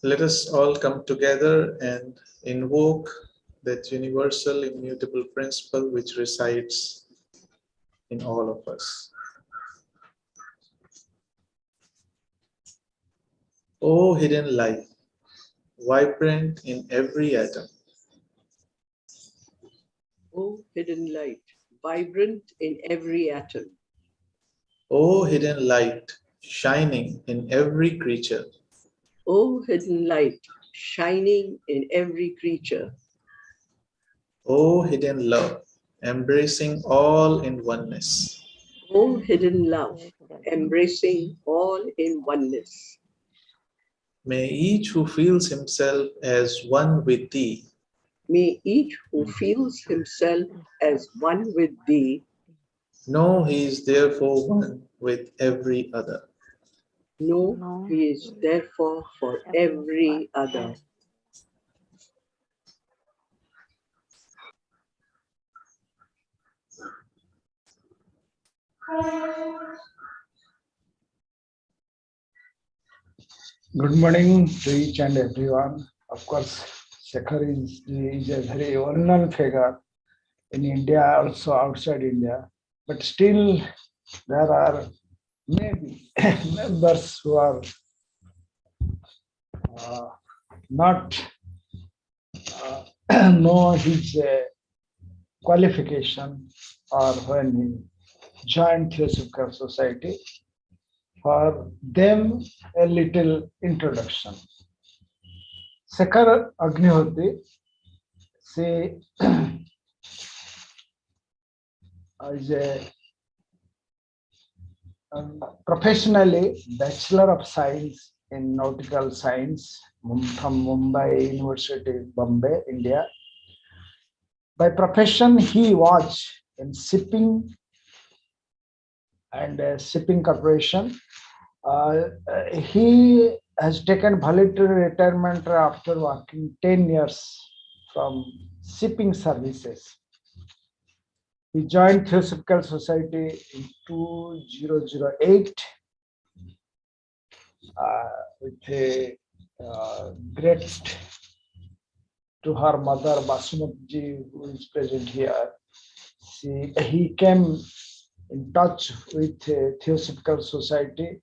Let us all come together and invoke that universal immutable principle which resides in all of us. O hidden light, vibrant in every atom. O hidden light, vibrant in every atom. O hidden light, shining in every creature. O hidden light, shining in every creature. O hidden love, embracing all in oneness. O hidden love, embracing all in oneness. May each who feels himself as one with thee, may each who feels himself as one with thee know he is therefore one with every other. know he is therefore for every other. Good morning to each and everyone. Of course, Shikhar is a very well-known figure in India, also outside India. But still, there are maybe members who are not know his qualification or when he joined Theosophical Society. For them, a little introduction. Shikhar Agnihotri, she is a professionally Bachelor of Science in Nautical Science from Mumbai University, Bombay, India. By profession, he was in shipping and shipping corporation. He has taken voluntary retirement after working 10 years from shipping services. He joined Theosophical Society in 2008 with a great to her mother Basumati, who is present here. He came in touch with Theosophical Society,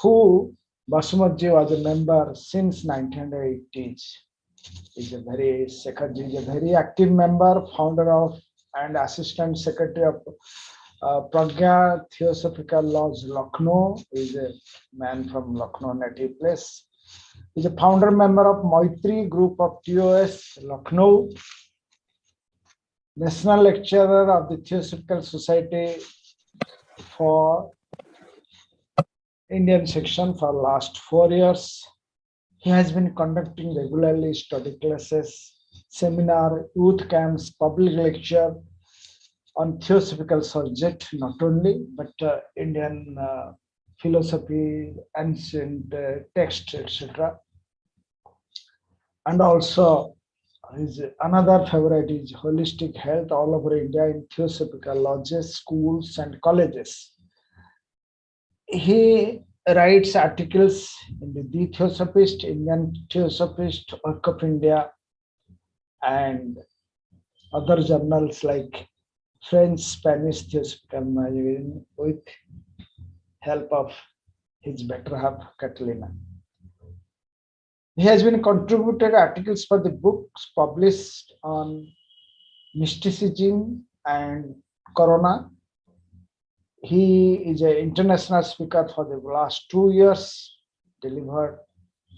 who Basumati was a member since 1980s. Is a very Shikharji is a very active member, founder of and assistant secretary of Pragya Theosophical Lodge, Lucknow. Is a man from Lucknow native place. Is a founder member of Maitri Group of TOS, Lucknow. National lecturer of the Theosophical Society for Indian section for last 4 years. He has been conducting regularly study classes, seminar, youth camps, public lecture on theosophical subject, not only, but Indian philosophy, ancient texts, etc. And also, his another favorite is holistic health all over India in theosophical lodges, schools, and colleges. He writes articles in the Theosophist, Indian Theosophist, Work of India, and other journals like French, Spanish Theosophical magazine with help of his better half, Catalina. He has been contributed articles for the books published on mysticism and Corona. He is an international speaker for the last 2 years, delivered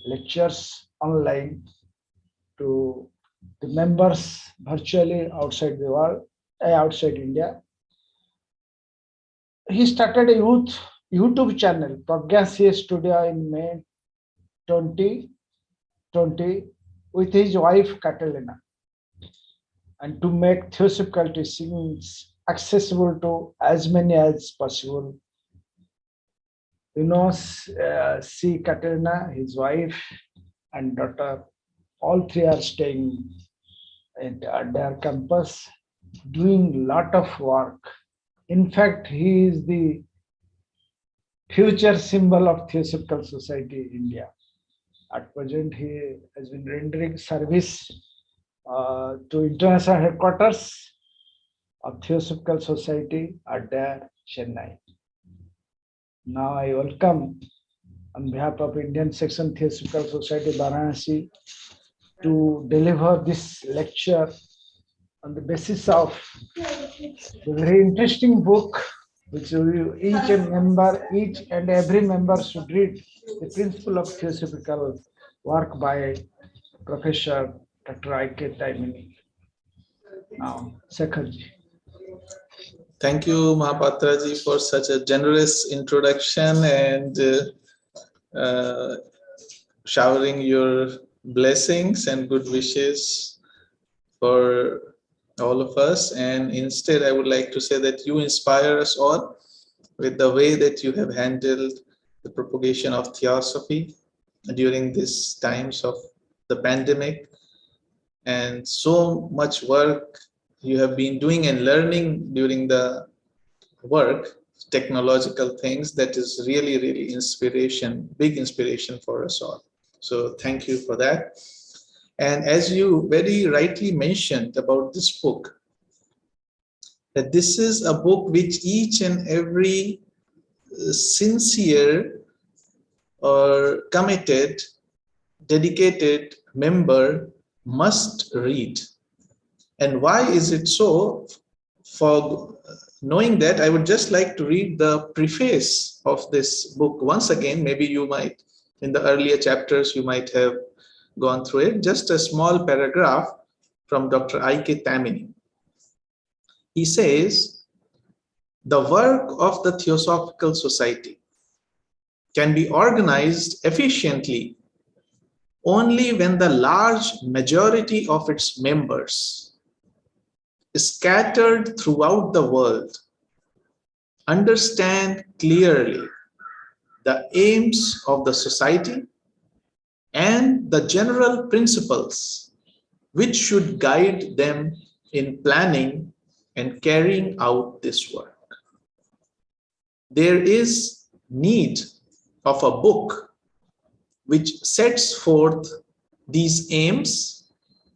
lectures online to the members virtually outside the world, outside India. He started a YouTube channel, Pragya CS Studio, in May 2020 with his wife Catalina, and to make theosophical teachings accessible to as many as possible. C. Katerina, his wife, and daughter, all three are staying at Adyar campus, doing lot of work. In fact, he is the future symbol of Theosophical Society in India. At present, he has been rendering service to international headquarters of Theosophical Society at Adyar, Chennai. Now I welcome on behalf of Indian Section Theosophical Society Varanasi to deliver this lecture on the basis of a very interesting book which each and every member should read, The Principle of Theosophical Work by Professor Dr. I.K. Taimini. Now, Shikharji. Thank you, Mahapatraji, for such a generous introduction and showering your blessings and good wishes for all of us. And instead, I would like to say that you inspire us all with the way that you have handled the propagation of theosophy during these times of the pandemic, and so much work you have been doing and learning during the work, technological things, that is really, really inspiration, big inspiration for us all. So thank you for that. And as you very rightly mentioned about this book, that this is a book which each and every sincere or committed, dedicated member must read. And why is it so? For knowing that, I would just like to read the preface of this book once again. Maybe you might, in the earlier chapters, you might have gone through it. Just a small paragraph from Dr. I.K. Taimini. He says, the work of the Theosophical Society can be organized efficiently only when the large majority of its members, scattered throughout the world, understand clearly the aims of the society and the general principles which should guide them in planning and carrying out this work. There is need of a book which sets forth these aims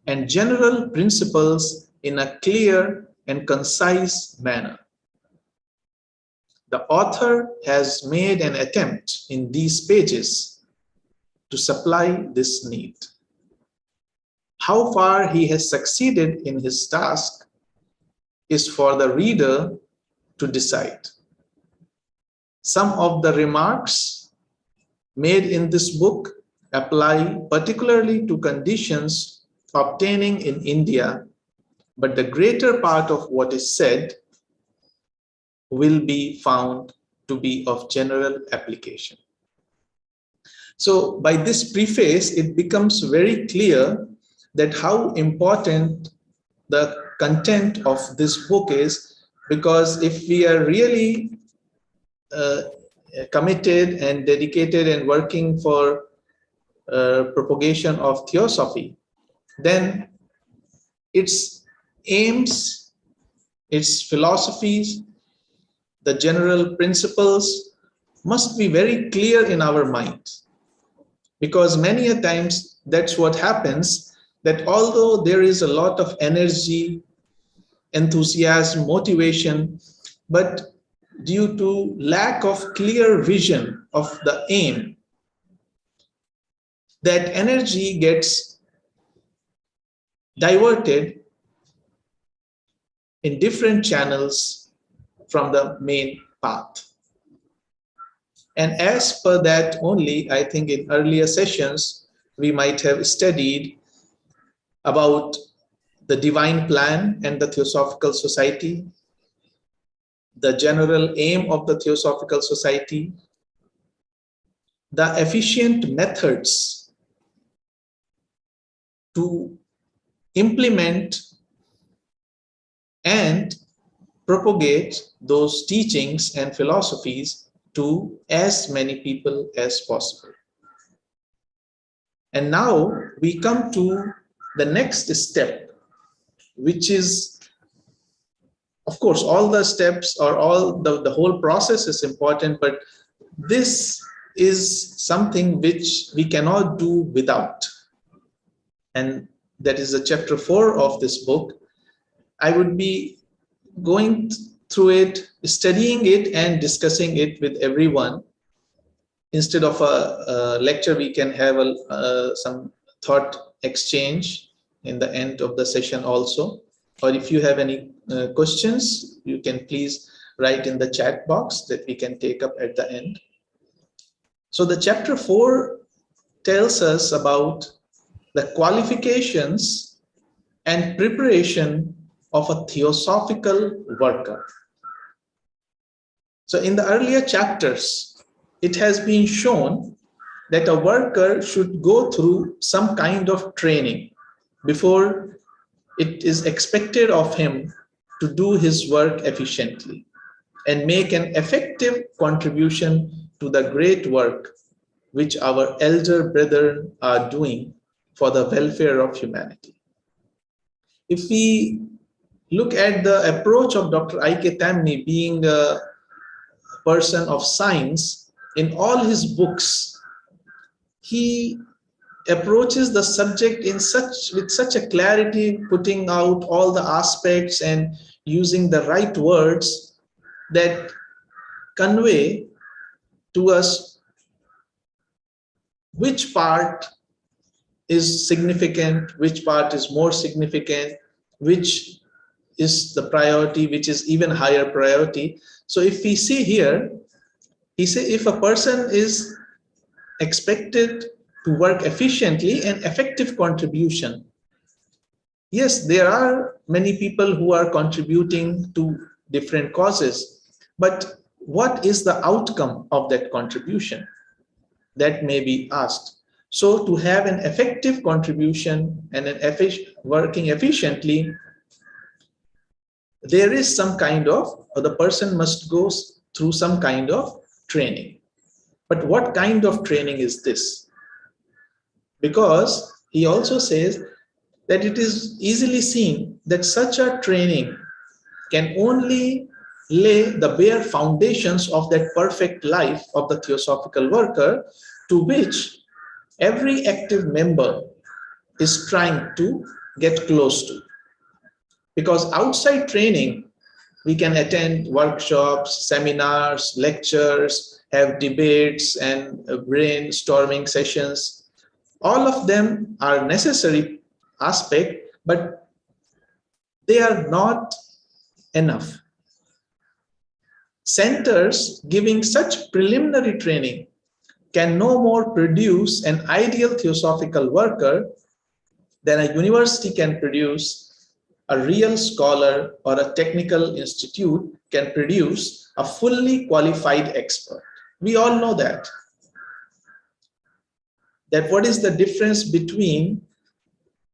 and general principles in a clear and concise manner. The author has made an attempt in these pages to supply this need. How far he has succeeded in his task is for the reader to decide. Some of the remarks made in this book apply particularly to conditions obtaining in India, but the greater part of what is said will be found to be of general application. So by this preface, it becomes very clear that how important the content of this book is, because if we are really committed and dedicated and working for propagation of theosophy, then its aims, its philosophies, the general principles must be very clear in our mind. Because many a times that's what happens, that although there is a lot of energy, enthusiasm, motivation, but due to lack of clear vision of the aim, that energy gets diverted in different channels from the main path. And as per that only, I think in earlier sessions, we might have studied about the divine plan and the Theosophical Society, the general aim of the Theosophical Society, the efficient methods to implement and propagate those teachings and philosophies to as many people as possible. And now we come to the next step, which is, of course, all the steps or all the whole process is important, but this is something which we cannot do without. And that is the chapter 4 of this book. I would be going through it, studying it and discussing it with everyone. Instead of a lecture, we can have some thought exchange in the end of the session also. Or if you have any questions, you can please write in the chat box that we can take up at the end. So the chapter 4 tells us about the qualifications and preparation of a theosophical worker. So in the earlier chapters, it has been shown that a worker should go through some kind of training before it is expected of him to do his work efficiently and make an effective contribution to the great work which our elder brethren are doing for the welfare of humanity. If we look at the approach of Dr. I.K. Tamni, being a person of science, in all his books, he approaches the subject with such a clarity, putting out all the aspects and using the right words that convey to us which part is significant, which part is more significant, which is the priority, which is even higher priority. So if we see here, he says if a person is expected to work efficiently and effective contribution, yes, there are many people who are contributing to different causes, but what is the outcome of that contribution? That may be asked. So to have an effective contribution and working efficiently, there is some kind of, or the person must go through some kind of training. But what kind of training is this? Because he also says that it is easily seen that such a training can only lay the bare foundations of that perfect life of the theosophical worker, to which every active member is trying to get close to. Because outside training, we can attend workshops, seminars, lectures, have debates and brainstorming sessions. All of them are necessary aspect, but they are not enough. Centers giving such preliminary training can no more produce an ideal theosophical worker than a university can produce a real scholar, or a technical institute can produce a fully qualified expert. We all know that. That what is the difference between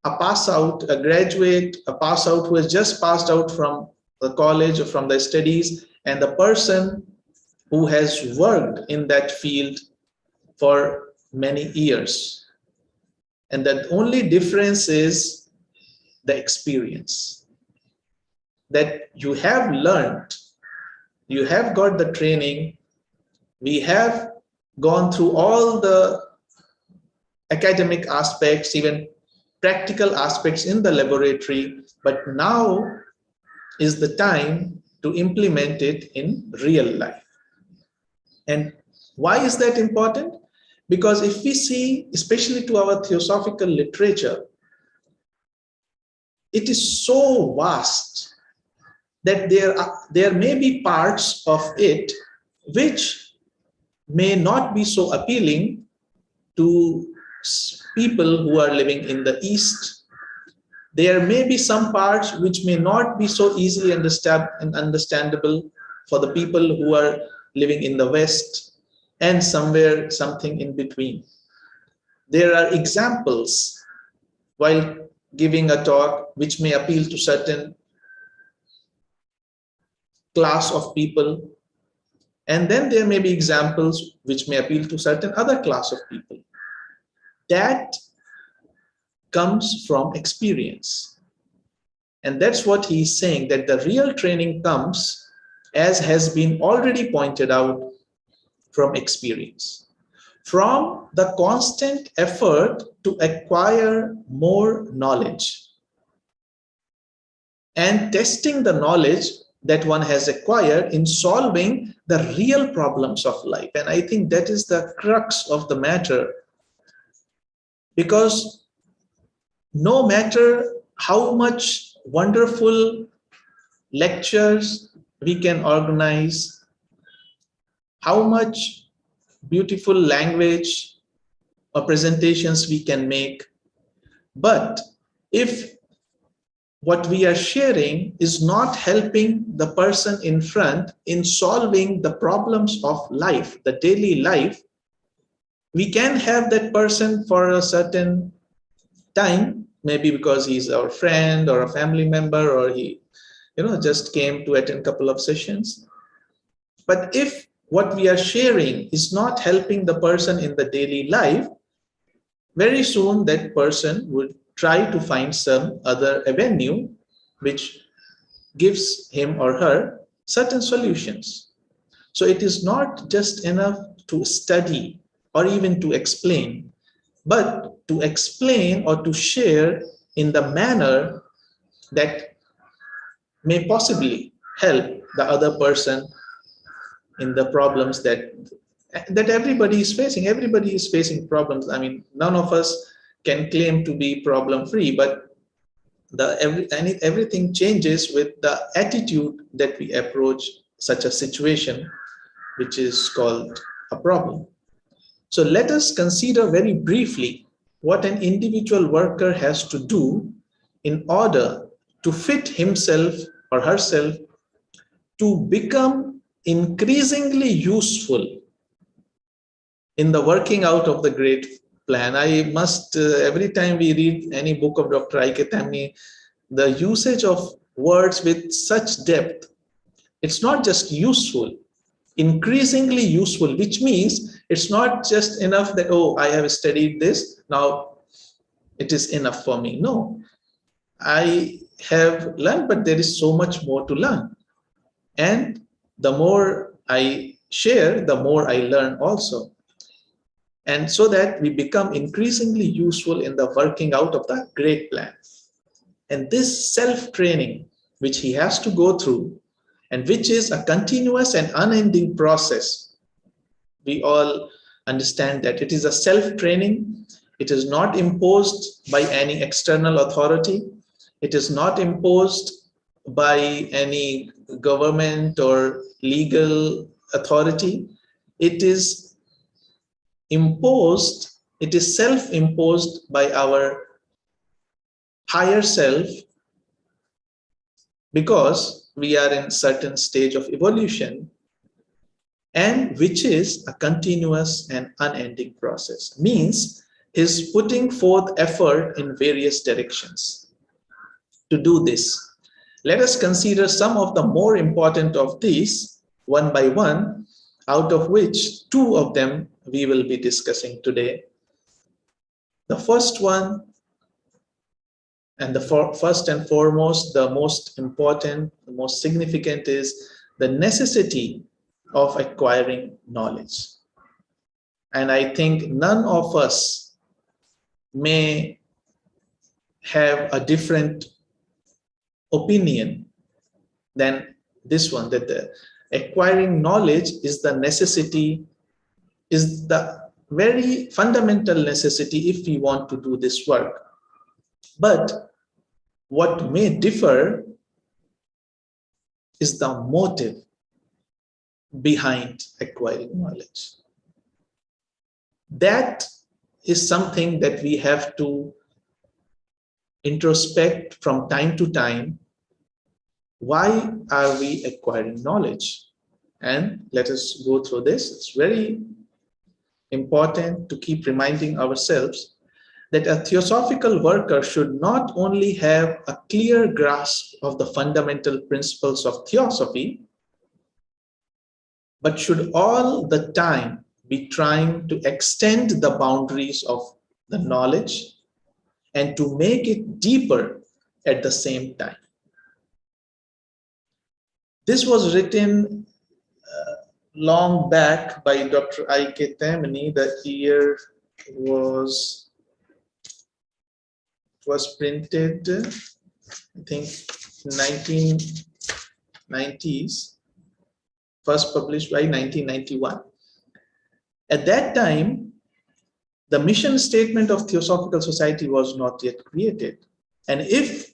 a pass out, a graduate, a pass out who has just passed out from the college or from the studies, and the person who has worked in that field for many years. And the only difference is the experience. That you have learned, you have got the training, we have gone through all the academic aspects, even practical aspects in the laboratory, but now is the time to implement it in real life. And why is that important? Because if we see, especially to our theosophical literature, it is so vast that there may be parts of it which may not be so appealing to people who are living in the East. There may be some parts which may not be so easily understandable for the people who are living in the West, and somewhere something in between. There are examples while giving a talk which may appeal to certain class of people, And then there may be examples which may appeal to certain other class of people. That comes from experience. And that's what he's saying, that the real training comes, as has been already pointed out, from experience, from the constant effort to acquire more knowledge and testing the knowledge that one has acquired in solving the real problems of life. And I think that is the crux of the matter, because no matter how much wonderful lectures we can organize, how much beautiful language or presentations we can make, but if what we are sharing is not helping the person in front in solving the problems of life, the daily life, we can have that person for a certain time, maybe because he's our friend or a family member, or he just came to attend a couple of sessions. But if what we are sharing is not helping the person in the daily life, very soon that person would try to find some other avenue which gives him or her certain solutions. So it is not just enough to study or even to explain, but to explain or to share in the manner that may possibly help the other person in the problems that everybody is facing. Everybody is facing problems. I mean, none of us can claim to be problem free, but everything changes with the attitude that we approach such a situation, which is called a problem. So let us consider very briefly what an individual worker has to do in order to fit himself or herself to become increasingly useful in the working out of the great plan. I must, every time we read any book of Dr. I.K. Tamni, the usage of words with such depth, it's not just useful, increasingly useful, which means it's not just enough that, oh, I have studied this, now it is enough for me. No, I have learned, but there is so much more to learn. And the more I share, the more I learn also. And so that we become increasingly useful in the working out of the great plan. And this self-training, which he has to go through, and which is a continuous and unending process, we all understand that it is a self-training. It is not imposed by any external authority. It is not imposed by any government or legal authority. It is imposed, it is self-imposed by our higher self, because we are in certain stage of evolution, and which is a continuous and unending process. Means is putting forth effort in various directions to do this. Let us consider some of the more important of these one by one, out of which two of them we will be discussing today. The first one, and first and foremost, the most important, the most significant, is the necessity of acquiring knowledge. And I think none of us may have a different opinion than this one, that the acquiring knowledge is the necessity, is the very fundamental necessity if we want to do this work. But what may differ is the motive behind acquiring knowledge. That is something that we have to introspect from time to time. Why are we acquiring knowledge? And let us go through this. It's very important to keep reminding ourselves that a theosophical worker should not only have a clear grasp of the fundamental principles of theosophy, but should all the time be trying to extend the boundaries of the knowledge and to make it deeper at the same time. This was written long back by Dr. I.K. Taimani. The year was printed, I think, 1990s, first published by 1991. At that time, the mission statement of Theosophical Society was not yet created. And if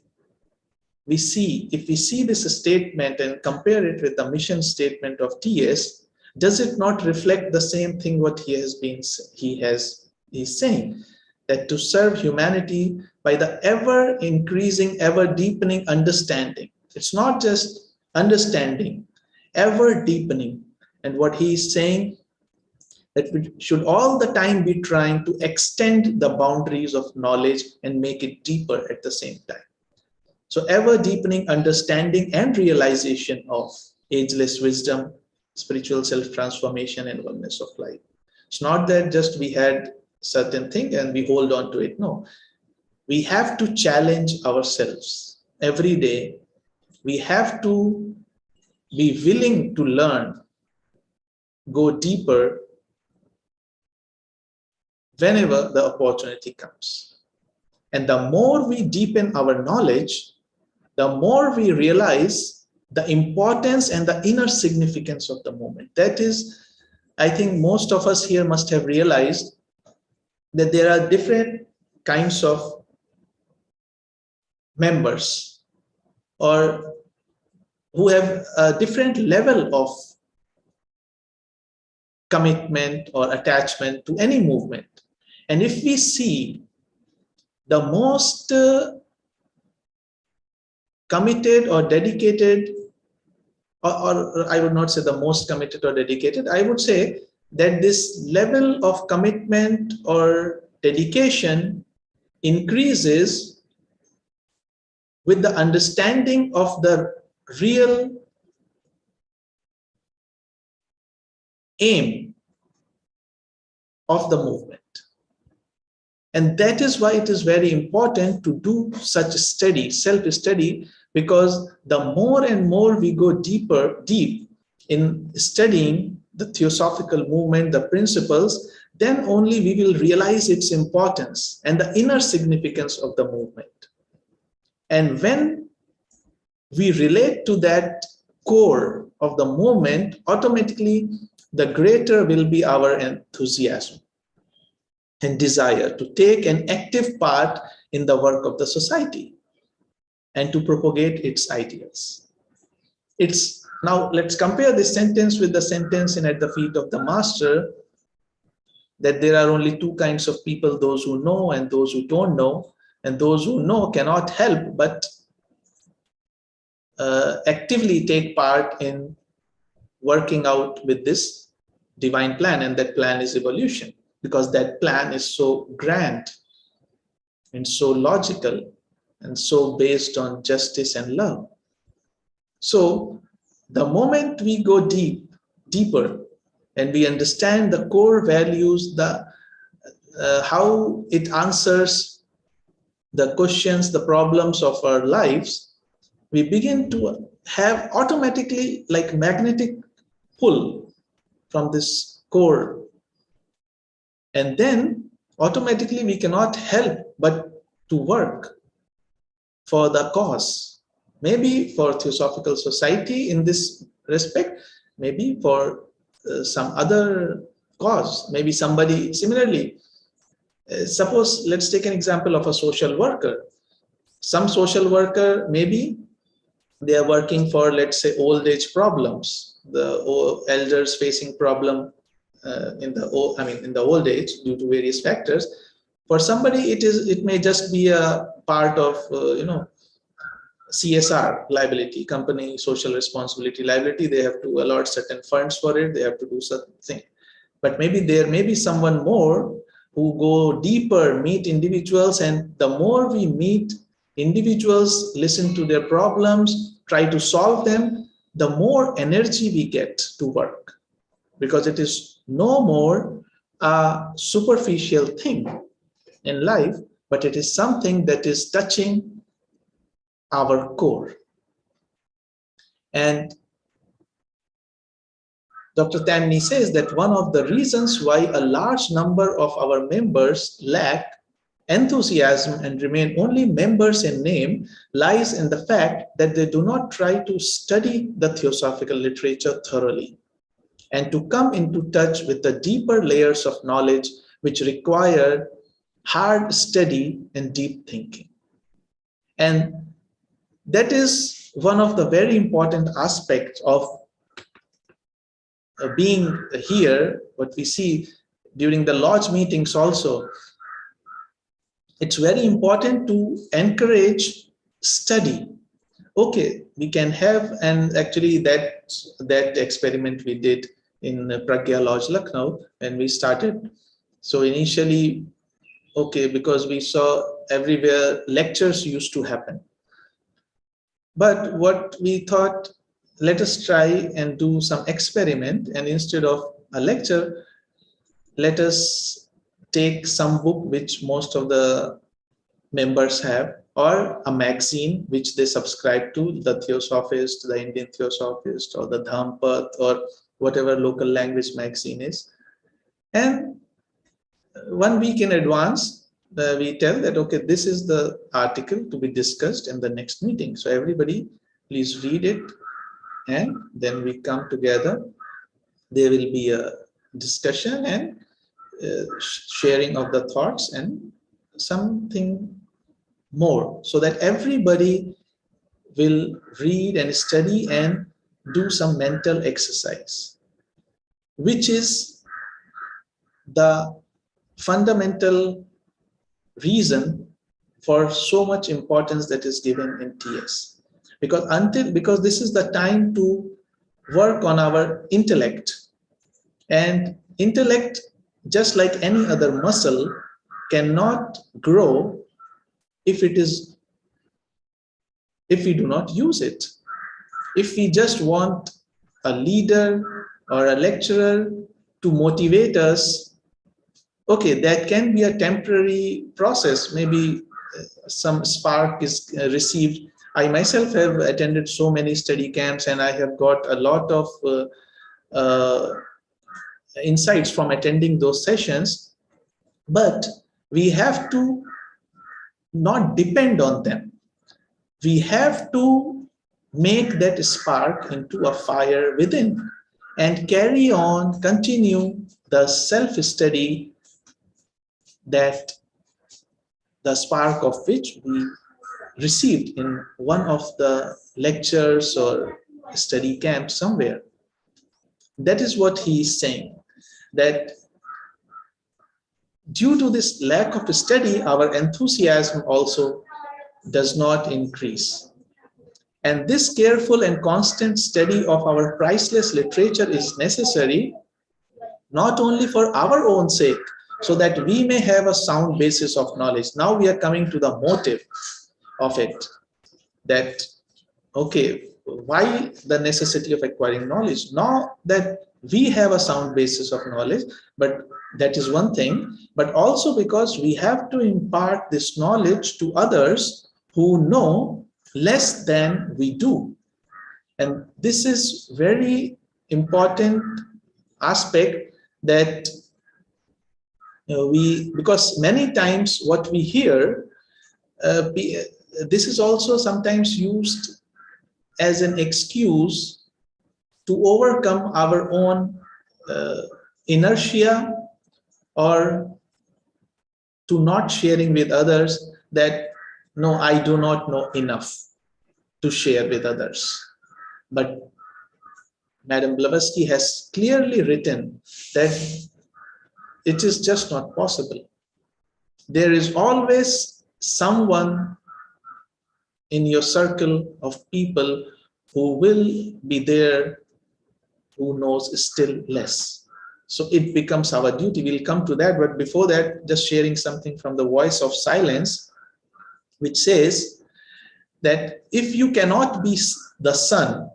we see this statement and compare it with the mission statement of TS, does it not reflect the same thing what he's saying, that to serve humanity by the ever increasing, ever deepening understanding. It's not just understanding, ever deepening. And what he is saying, that we should all the time be trying to extend the boundaries of knowledge and make it deeper at the same time. So ever deepening understanding and realization of ageless wisdom, spiritual self-transformation and oneness of life. It's not that just we had certain thing and we hold on to it. No, we have to challenge ourselves every day. We have to be willing to learn, go deeper whenever the opportunity comes. And the more we deepen our knowledge, the more we realize the importance and the inner significance of the moment. That is, I think most of us here must have realized that there are different kinds of members or who have a different level of commitment or attachment to any movement. And if we see the most committed or dedicated, or I would not say the most committed or dedicated, I would say that this level of commitment or dedication increases with the understanding of the real aim of the movement. And that is why it is very important to do such study, self-study, because the more and more we go deep in studying the Theosophical movement, the principles, then only we will realize its importance and the inner significance of the movement. And when we relate to that core of the movement, automatically the greater will be our enthusiasm and desire to take an active part in the work of the society and to propagate its ideals. Now let's compare this sentence with the sentence in At the Feet of the Master, that there are only two kinds of people, those who know and those who don't know, and those who know cannot help but actively take part in working out with this divine plan, and that plan is evolution, because that plan is so grand and so logical and so based on justice and love. So the moment we go deeper and we understand the core values, how it answers the questions, the problems of our lives, we begin to have automatically like magnetic pull from this core. And then automatically we cannot help but to work for the cause. Maybe for Theosophical Society in this respect, maybe for some other cause, maybe somebody similarly. Suppose, let's take an example of a social worker. Some social worker, maybe they are working for, let's say, old age problems, the elders facing problem in the old age due to various factors. For somebody, it may just be a part of CSR liability, company social responsibility liability. They have to allot certain funds for it. They have to do something. But maybe there may be someone more who go deeper, meet individuals, and the more we meet individuals, listen to their problems, try to solve them, the more energy we get to work. because it is no more a superficial thing in life, but it is something that is touching our core. And Dr. Tamni says that one of the reasons why a large number of our members lack enthusiasm and remain only members in name lies in the fact that they do not try to study the theosophical literature thoroughly and to come into touch with the deeper layers of knowledge which require hard study and deep thinking. And that is one of the very important aspects of being here, what we see during the lodge meetings also. It's very important to encourage study. Okay, we can have, and actually that experiment we did in Pragya Lodge, Lucknow, when we started. So initially, okay, because we saw everywhere lectures used to happen. But what we thought, let us try and do some experiment, and instead of a lecture, let us take some book which most of the members have, or a magazine which they subscribe to, the Theosophist, the Indian Theosophist, or the Dhampat, or whatever local language magazine is. And 1 week in advance, we tell that, okay, this is the article to be discussed in the next meeting. So everybody, please read it. And then we come together. There will be a discussion and sharing of the thoughts and something more, so that everybody will read and study and do some mental exercise, which is the fundamental reason for so much importance that is given in TS. Because this is the time to work on our intellect. And intellect, just like any other muscle, cannot grow if we do not use it. If we just want a leader or a lecturer to motivate us, okay, that can be a temporary process. Maybe some spark is received. I myself have attended so many study camps, and I have got a lot of insights from attending those sessions. But we have to not depend on them. We have to make that spark into a fire within and carry on, continue the self-study, that the spark of which we received in one of the lectures or study camps somewhere. That is what he is saying, that due to this lack of study, our enthusiasm also does not increase. And this careful and constant study of our priceless literature is necessary not only for our own sake, so that we may have a sound basis of knowledge. Now we are coming to the motive of it, that, okay, why the necessity of acquiring knowledge? Not that we have a sound basis of knowledge, but that is one thing, but also because we have to impart this knowledge to others who know less than we do. And this is very important aspect, that because many times what we hear, this is also sometimes used as an excuse to overcome our own inertia, or to not sharing with others, that no, I do not know enough to share with others. But Madam Blavatsky has clearly written that it is just not possible. There is always someone in your circle of people who will be there who knows still less. So it becomes our duty. We'll come to that, but before that, just sharing something from the Voice of Silence, which says that if you cannot be the sun,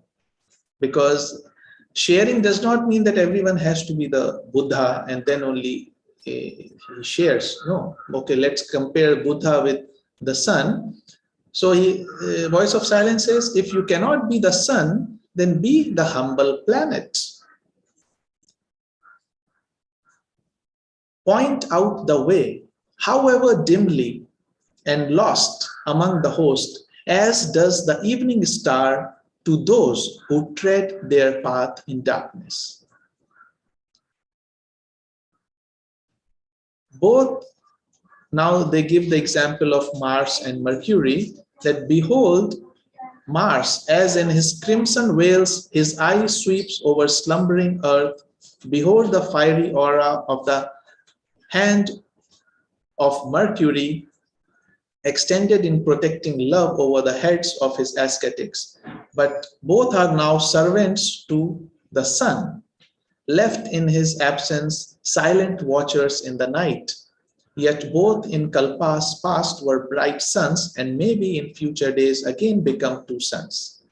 because sharing does not mean that everyone has to be the Buddha and then only he shares. No. Okay, let's compare Buddha with the sun. So Voice of Silence says, if you cannot be the sun, then be the humble planet. Point out the way, however dimly and lost among the host, as does the evening star to those who tread their path in darkness. Both, now they give the example of Mars and Mercury, that behold, Mars, as in his crimson veils, his eye sweeps over slumbering earth. Behold the fiery aura of the hand of Mercury, extended in protecting love over the heads of his ascetics. But both are now servants to the sun, left in his absence, silent watchers in the night. Yet both in Kalpas past were bright suns, and maybe in future days again become two suns.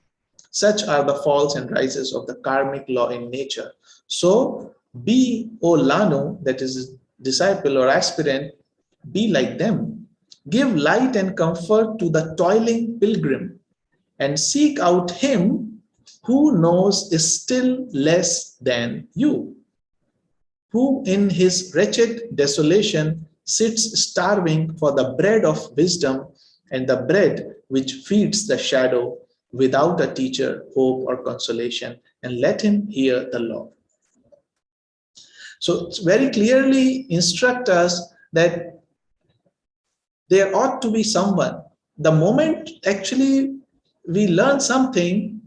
Such are the falls and rises of the karmic law in nature. So be, O Lanu, that is disciple or aspirant, be like them. Give light and comfort to the toiling pilgrim, and seek out him who knows is still less than you, who in his wretched desolation sits starving for the bread of wisdom and the bread which feeds the shadow, without a teacher, hope, or consolation, and let him hear the law. So it's very clearly instruct us that there ought to be someone. The moment actually we learn something,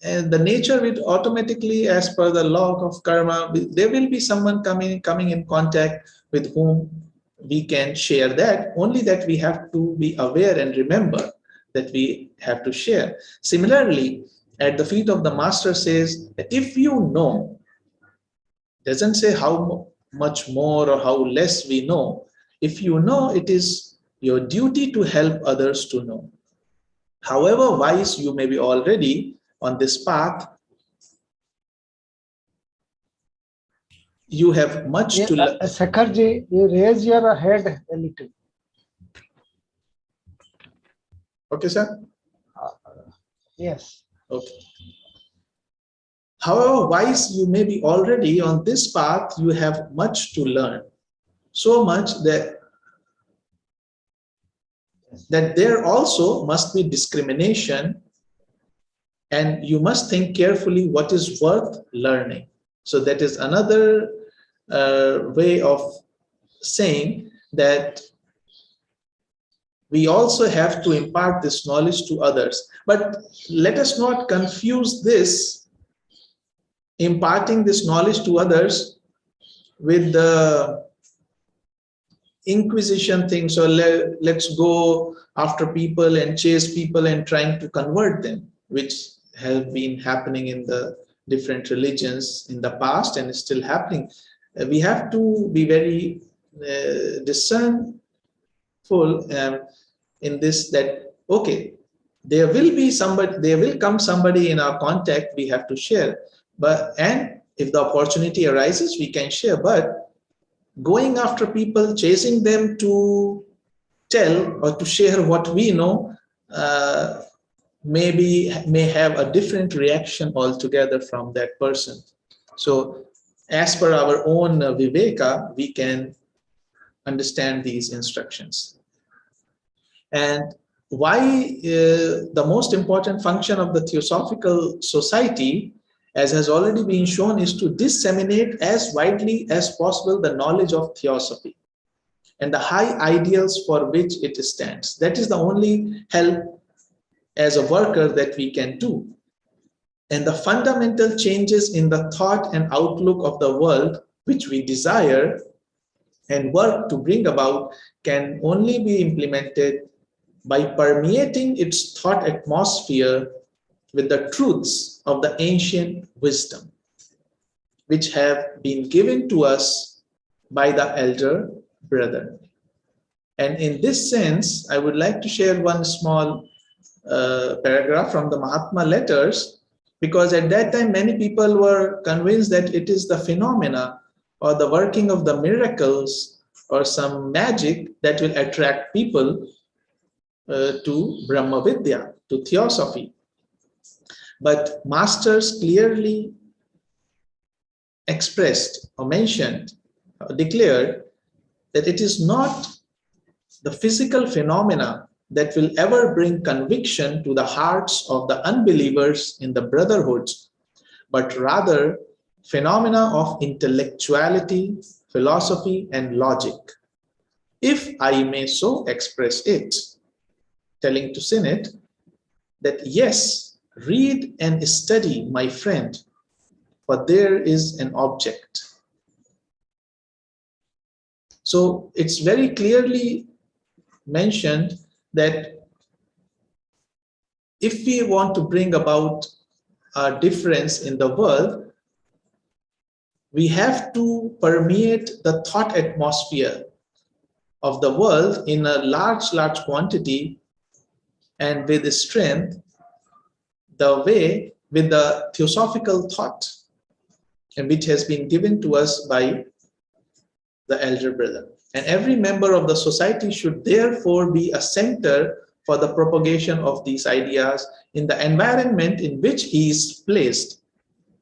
and the nature will automatically, as per the law of karma, there will be someone coming in contact with whom we can share that. Only that we have to be aware and remember that we have to share. Similarly, at the feet of the master says that if you know, doesn't say how much more or how less we know. If you know, it is your duty to help others to know. However wise you may be already on this path, you have much to learn. Shikharji, you raise your head a little. Okay, sir? Yes. Okay. However wise you may be already on this path, you have much to learn. So much that there also must be discrimination, and you must think carefully what is worth learning. So that is another way of saying that we also have to impart this knowledge to others. But let us not confuse this imparting this knowledge to others with the inquisition thing. So let's go after people and chase people and trying to convert them, which have been happening in the different religions in the past and is still happening. We have to be very discernful in this, that okay, there will come somebody in our contact, we have to share. And if the opportunity arises, we can share. But going after people, chasing them to tell or to share what we know, may have a different reaction altogether from that person. So as per our own viveka, we can understand these instructions. And why the most important function of the Theosophical Society, as has already been shown, is to disseminate as widely as possible the knowledge of Theosophy and the high ideals for which it stands. That is the only help as a worker that we can do. And the fundamental changes in the thought and outlook of the world which we desire and work to bring about can only be implemented by permeating its thought atmosphere with the truths of the ancient wisdom, which have been given to us by the elder brother. And in this sense, I would like to share one small paragraph from the Mahatma letters, because at that time many people were convinced that it is the phenomena or the working of the miracles or some magic that will attract people to Brahma Vidya, to Theosophy. But masters clearly expressed or mentioned, or declared that it is not the physical phenomena that will ever bring conviction to the hearts of the unbelievers in the brotherhoods, but rather phenomena of intellectuality, philosophy, and logic, if I may so express it, telling to Synod that yes, read and study, my friend, for there is an object. So it's very clearly mentioned that if we want to bring about a difference in the world, we have to permeate the thought atmosphere of the world in a large quantity and with strength, the way with the theosophical thought, and which has been given to us by the elder brother. And every member of the society should therefore be a center for the propagation of these ideas in the environment in which he is placed,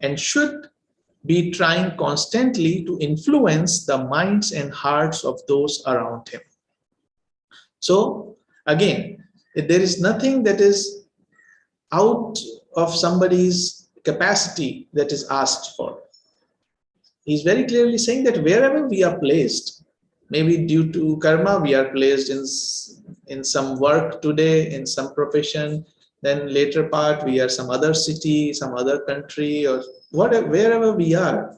and should be trying constantly to influence the minds and hearts of those around him. So again, there is nothing that is out of somebody's capacity that is asked for. He's very clearly saying that wherever we are placed, maybe due to karma, we are placed in some work today, in some profession, then later part we are some other city, some other country, or whatever, wherever we are,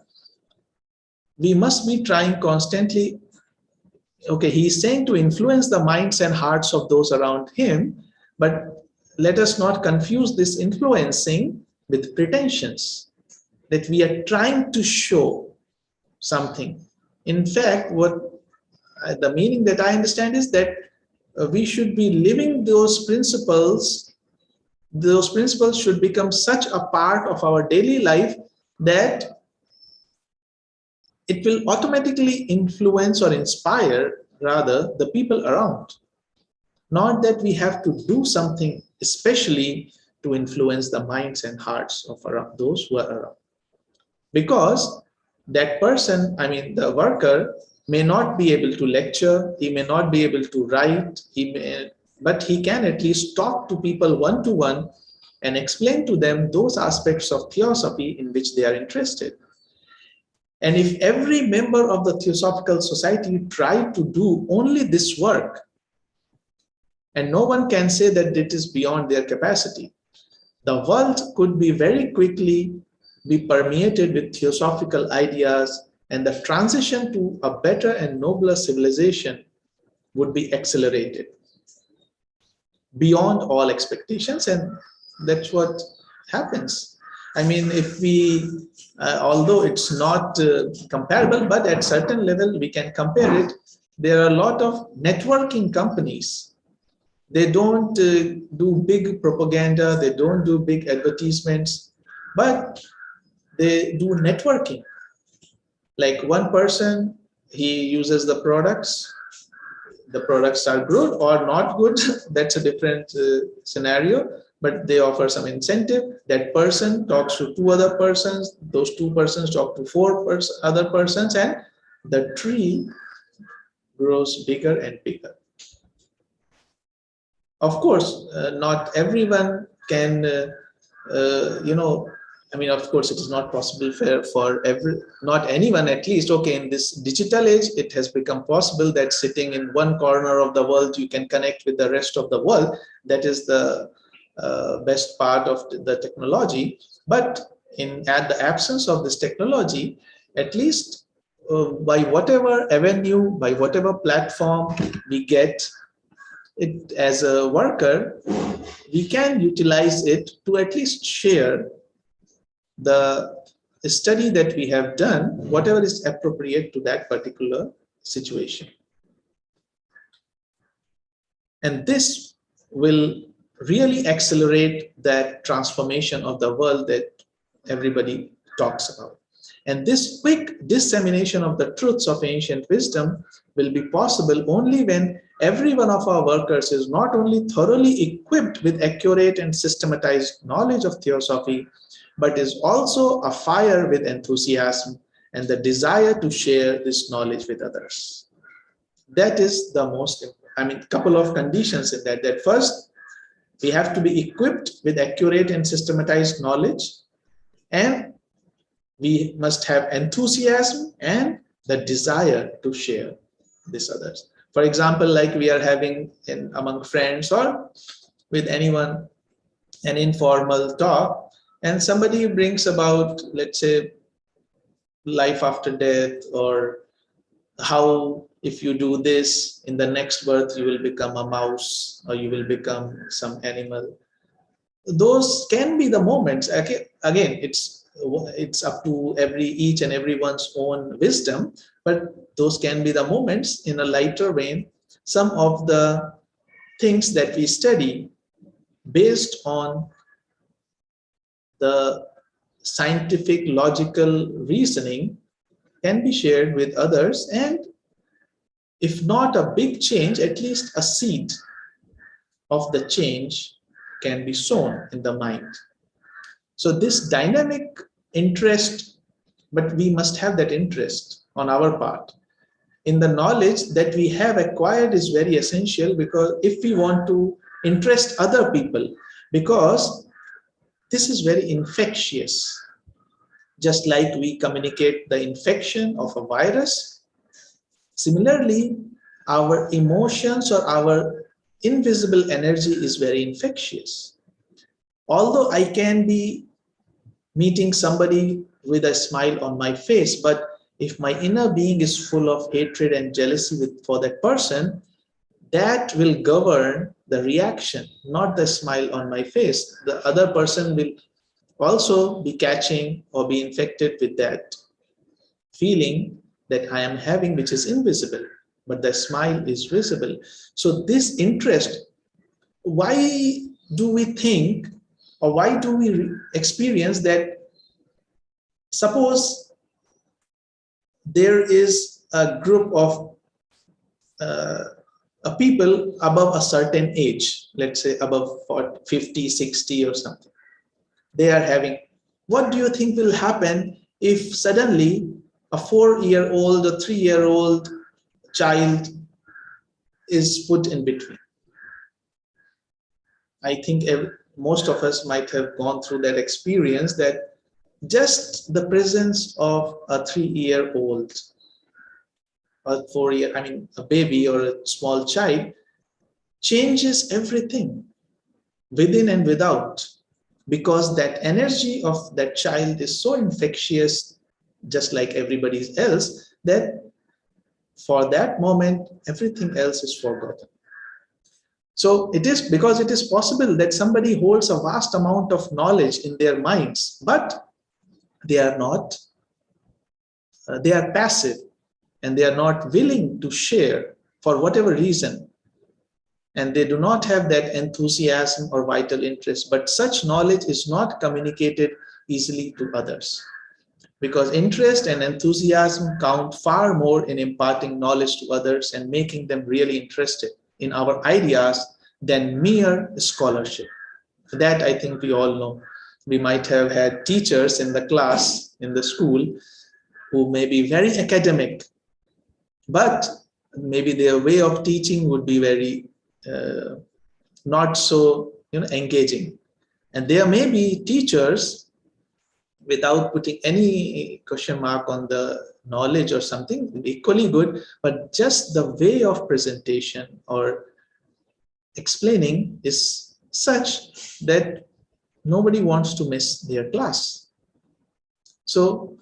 we must be trying constantly. Okay, he's saying to influence the minds and hearts of those around him, but let us not confuse this influencing with pretensions, that we are trying to show something. In fact, what the meaning that I understand is that we should be living those principles. Those principles should become such a part of our daily life that it will automatically influence or inspire rather the people around. Not that we have to do something especially to influence the minds and hearts of those who are around. Because that person, I mean the worker, may not be able to lecture, he may not be able to write, but he can at least talk to people one-to-one and explain to them those aspects of theosophy in which they are interested. And if every member of the Theosophical Society tried to do only this work, and no one can say that it is beyond their capacity, the world could be very quickly be permeated with theosophical ideas, and the transition to a better and nobler civilization would be accelerated beyond all expectations, and that's what happens. I mean, if we, although it's not comparable, but at certain level we can compare it. There are a lot of networking companies. They don't do big propaganda, they don't do big advertisements, but they do networking. Like one person, he uses the products are good or not good, that's a different scenario, but they offer some incentive. That person talks to two other persons, those two persons talk to four other persons, and the tree grows bigger and bigger. Of course, not everyone can, I mean, of course, it is not possible for not anyone, at least. Okay, in this digital age, it has become possible that sitting in one corner of the world, you can connect with the rest of the world. That is the best part of the technology. But at the absence of this technology, at least by whatever avenue, by whatever platform we get it as a worker, we can utilize it to at least share the study that we have done, whatever is appropriate to that particular situation. And this will really accelerate that transformation of the world that everybody talks about. And this quick dissemination of the truths of ancient wisdom will be possible only when every one of our workers is not only thoroughly equipped with accurate and systematized knowledge of theosophy, but is also afire with enthusiasm and the desire to share this knowledge with others. That is the most, couple of conditions in that. That first, we have to be equipped with accurate and systematized knowledge, and we must have enthusiasm and the desire to share this others. For example, like we are having among friends or with anyone an informal talk, and somebody brings about, let's say, life after death, or how if you do this in the next birth you will become a mouse or you will become some animal. Those can be the moments. Again, it's up to each and everyone's own wisdom, but those can be the moments. In a lighter vein, some of the things that we study based on the scientific logical reasoning can be shared with others, and if not a big change, at least a seed of the change can be sown in the mind. So this dynamic interest, but we must have that interest on our part in the knowledge that we have acquired, is very essential, because if we want to interest other people, because this is very infectious. Just like we communicate the infection of a virus, similarly, our emotions or our invisible energy is very infectious. Although I can be meeting somebody with a smile on my face, but if my inner being is full of hatred and jealousy for that person, that will govern the reaction, not the smile on my face. The other person will also be catching or be infected with that feeling that I am having, which is invisible, but the smile is visible. So this interest, why do we think, or why do we experience that? Suppose there is a group of people above a certain age, let's say above 50, 60 or something. They are having, what do you think will happen if suddenly a 4-year-old or 3-year-old child is put in between? I think most of us might have gone through that experience, that just the presence of a 3-year-old or 4-year, a baby or a small child changes everything within and without, because that energy of that child is so infectious, just like everybody else, that for that moment, everything else is forgotten. So it is because it is possible that somebody holds a vast amount of knowledge in their minds, but they are not, they are passive, and they are not willing to share for whatever reason. And they do not have that enthusiasm or vital interest, but such knowledge is not communicated easily to others, because interest and enthusiasm count far more in imparting knowledge to others and making them really interested in our ideas than mere scholarship. That I think we all know. We might have had teachers in the class, in the school, who may be very academic, but maybe their way of teaching would be very not so engaging. And there may be teachers, without putting any question mark on the knowledge or something, equally good, but just the way of presentation or explaining is such that nobody wants to miss their class. So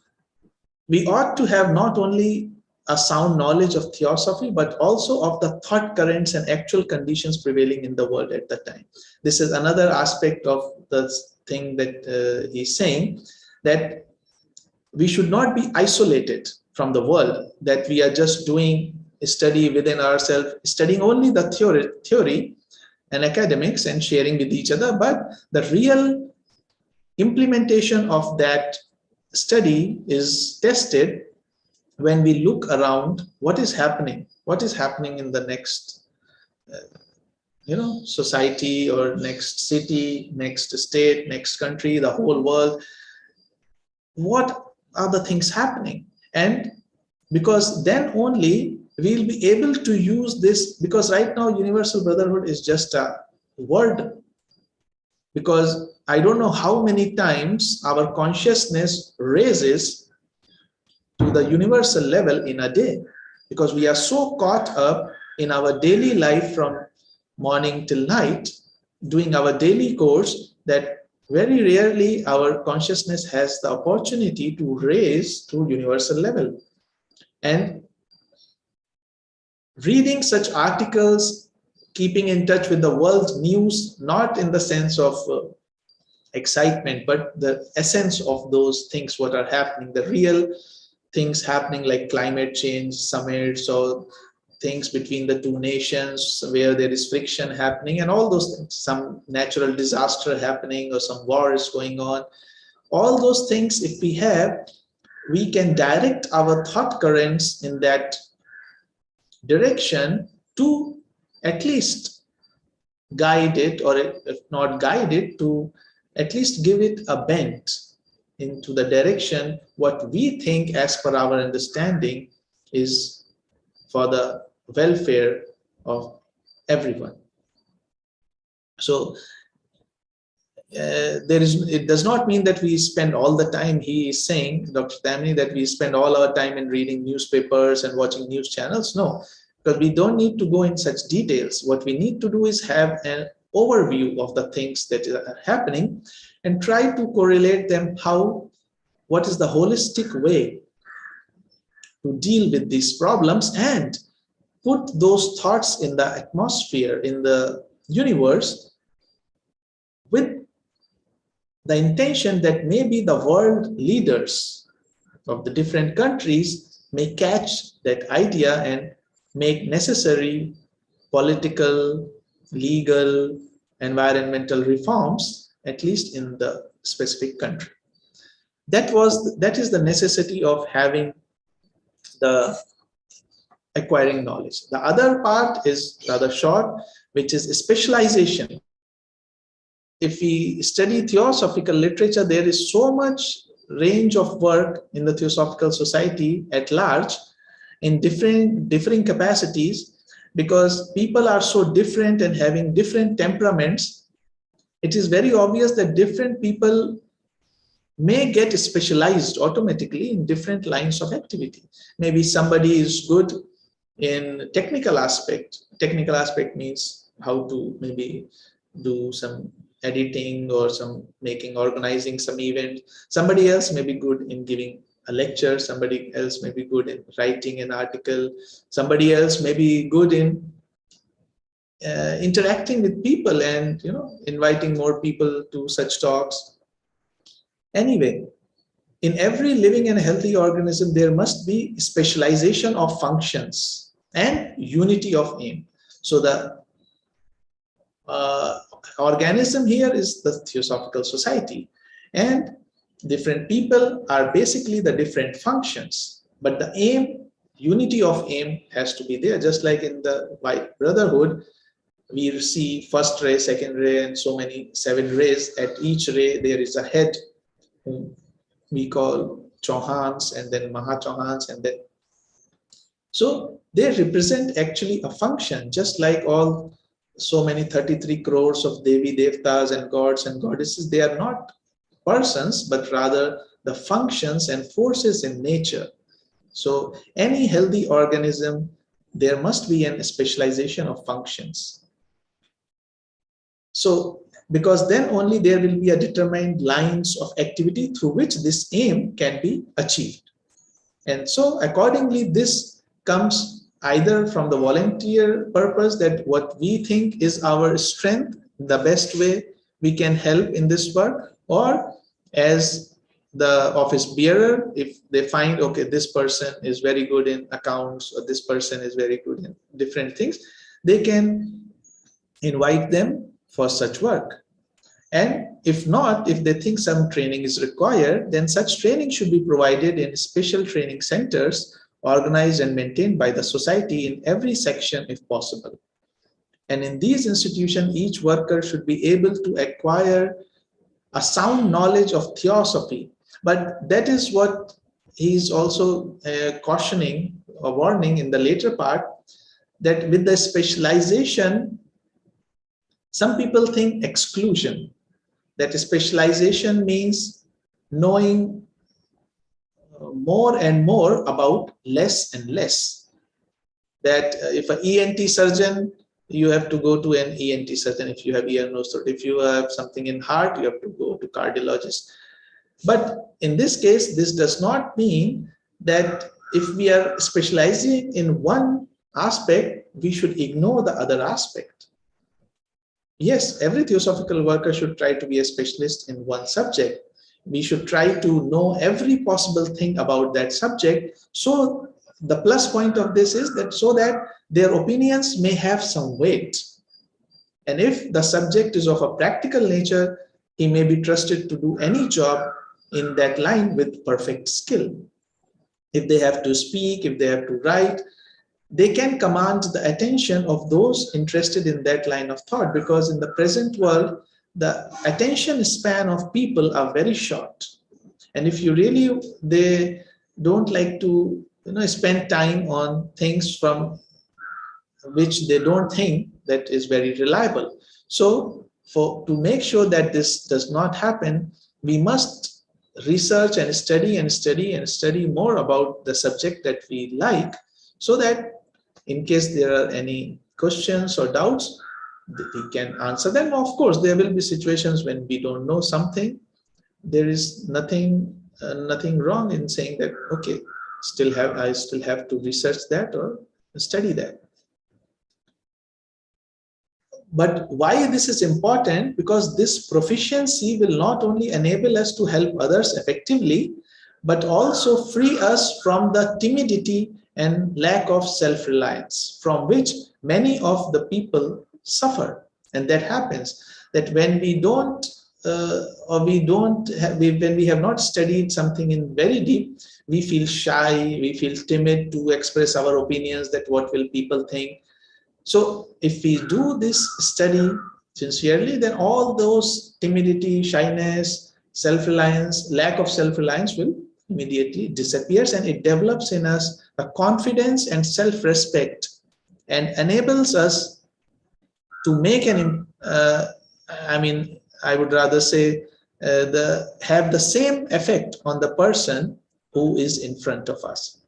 we ought to have not only a sound knowledge of theosophy, but also of the thought currents and actual conditions prevailing in the world at that time. This is another aspect of the thing that he's saying, that we should not be isolated from the world, that we are just doing a study within ourselves, studying only the theory, and academics and sharing with each other, but the real implementation of that study is tested when we look around what is happening in the next society or next city, next state, next country, the whole world. What are the things happening? And because then only we'll be able to use this, because right now universal brotherhood is just a word, because I don't know how many times our consciousness raises to the universal level in a day, because we are so caught up in our daily life from morning till night, doing our daily course, that very rarely our consciousness has the opportunity to raise to universal level. And reading such articles, keeping in touch with the world news, not in the sense of excitement, but the essence of those things, what are happening, the real things happening, like climate change summits or things between the two nations where there is friction happening and all those things, some natural disaster happening or some war is going on. All those things, if we have, we can direct our thought currents in that direction to at least guide it, or if not guide it, to at least give it a bent into the direction what we think as per our understanding is for the welfare of everyone. So it does not mean that we spend all the time, he is saying, Dr. Tamini, that we spend all our time in reading newspapers and watching news channels. No, because we don't need to go in such details. What we need to do is have an overview of the things that are happening and try to correlate them, what is the holistic way to deal with these problems, and put those thoughts in the atmosphere, in the universe, with the intention that maybe the world leaders of the different countries may catch that idea and make necessary political, legal, environmental reforms, at least in the specific country. That is the necessity of having the acquiring knowledge. The other part is rather short, which is specialization. If we study theosophical literature, there is so much range of work in the Theosophical Society at large in differing capacities, because people are so different and having different temperaments. It is very obvious that different people may get specialized automatically in different lines of activity. Maybe somebody is good in technical aspect. Technical aspect means how to maybe do some editing or some organizing some event. Somebody else may be good in giving a lecture. Somebody else may be good in writing an article. Somebody else may be good in interacting with people and inviting more people to such talks. Anyway, in every living and healthy organism, there must be specialization of functions and unity of aim. So the organism here is the Theosophical Society, and different people are basically the different functions, but the aim, unity of aim, has to be there. Just like in the White Brotherhood, we see first ray, second ray, and so many 7 rays. At each ray there is a head whom we call Chauhans, and then Maha-Chauhans, and then so they represent actually a function, just like all so many 33 crores of Devi Devtas and gods and goddesses. They are not persons, but rather the functions and forces in nature. So any healthy organism, there must be a specialization of functions. So because then only there will be a determined lines of activity through which this aim can be achieved. And so accordingly, this comes either from the volunteer purpose, that what we think is our strength, the best way we can help in this work, or as the office bearer, if they find, okay, this person is very good in accounts, or this person is very good in different things, they can invite them for such work. And if not, if they think some training is required, then such training should be provided in special training centers organized and maintained by the society in every section if possible. And in these institutions, each worker should be able to acquire a sound knowledge of theosophy. But that is what he's also cautioning or warning in the later part, that with the specialization, some people think exclusion, that specialization means knowing more and more about less and less. That if an ENT surgeon, you have to go to an ENT surgeon. If you have ear, nose, throat. If you have something in heart, you have to go to cardiologist. But in this case, this does not mean that if we are specializing in one aspect, we should ignore the other aspect. Yes, every theosophical worker should try to be a specialist in one subject. We should try to know every possible thing about that subject. So the plus point of this is that so that their opinions may have some weight. And if the subject is of a practical nature, he may be trusted to do any job in that line with perfect skill. If they have to speak, if they have to write, they can command the attention of those interested in that line of thought, because in the present world, the attention span of people are very short. And if you really, they don't like to spend time on things from which they don't think that is very reliable. So to make sure that this does not happen, we must research and study and study and study more about the subject that we like, so that in case there are any questions or doubts, we can answer them. Of course, there will be situations when we don't know something. There is nothing wrong in saying that, okay, I still have to research that or study that. But why this is important? Because this proficiency will not only enable us to help others effectively, but also free us from the timidity and lack of self-reliance from which many of the people suffer. And that happens that when we don't when we have not studied something in very deep, we feel shy, we feel timid to express our opinions, that what will people think. So if we do this study sincerely, then all those timidity, shyness, self-reliance, lack of self-reliance will immediately disappears, and it develops in us a confidence and self-respect and enables us to make I would rather say have the same effect on the person who is in front of us.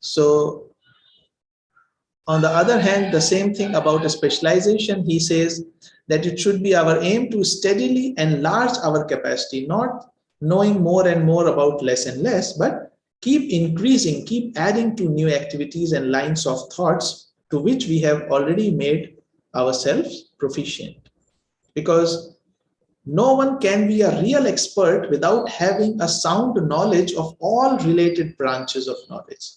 So on the other hand, the same thing about a specialization, he says that it should be our aim to steadily enlarge our capacity, not knowing more and more about less and less, but keep increasing, keep adding to new activities and lines of thoughts to which we have already made ourselves proficient. Because no one can be a real expert without having a sound knowledge of all related branches of knowledge.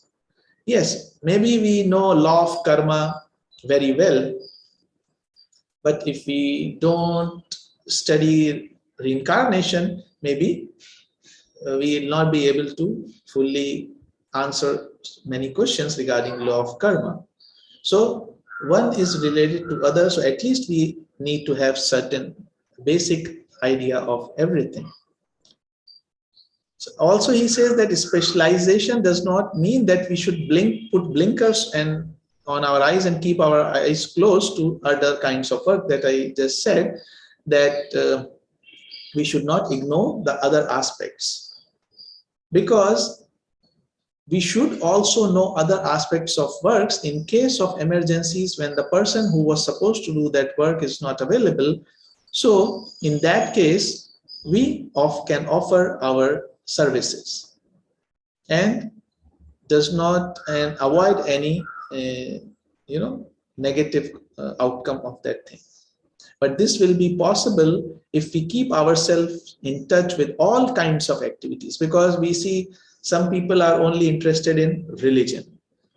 Yes, maybe we know law of karma very well, but if we don't study reincarnation, maybe we will not be able to fully answer many questions regarding law of karma. So one is related to other, so at least we need to have certain basic idea of everything. So also he says that specialization does not mean that we should put blinkers on our eyes and keep our eyes closed to other kinds of work that I just said, that we should not ignore the other aspects, because we should also know other aspects of works in case of emergencies when the person who was supposed to do that work is not available. So in that case, we can offer our services and avoid any negative outcome of that thing. But this will be possible if we keep ourselves in touch with all kinds of activities, because we see some people are only interested in religion,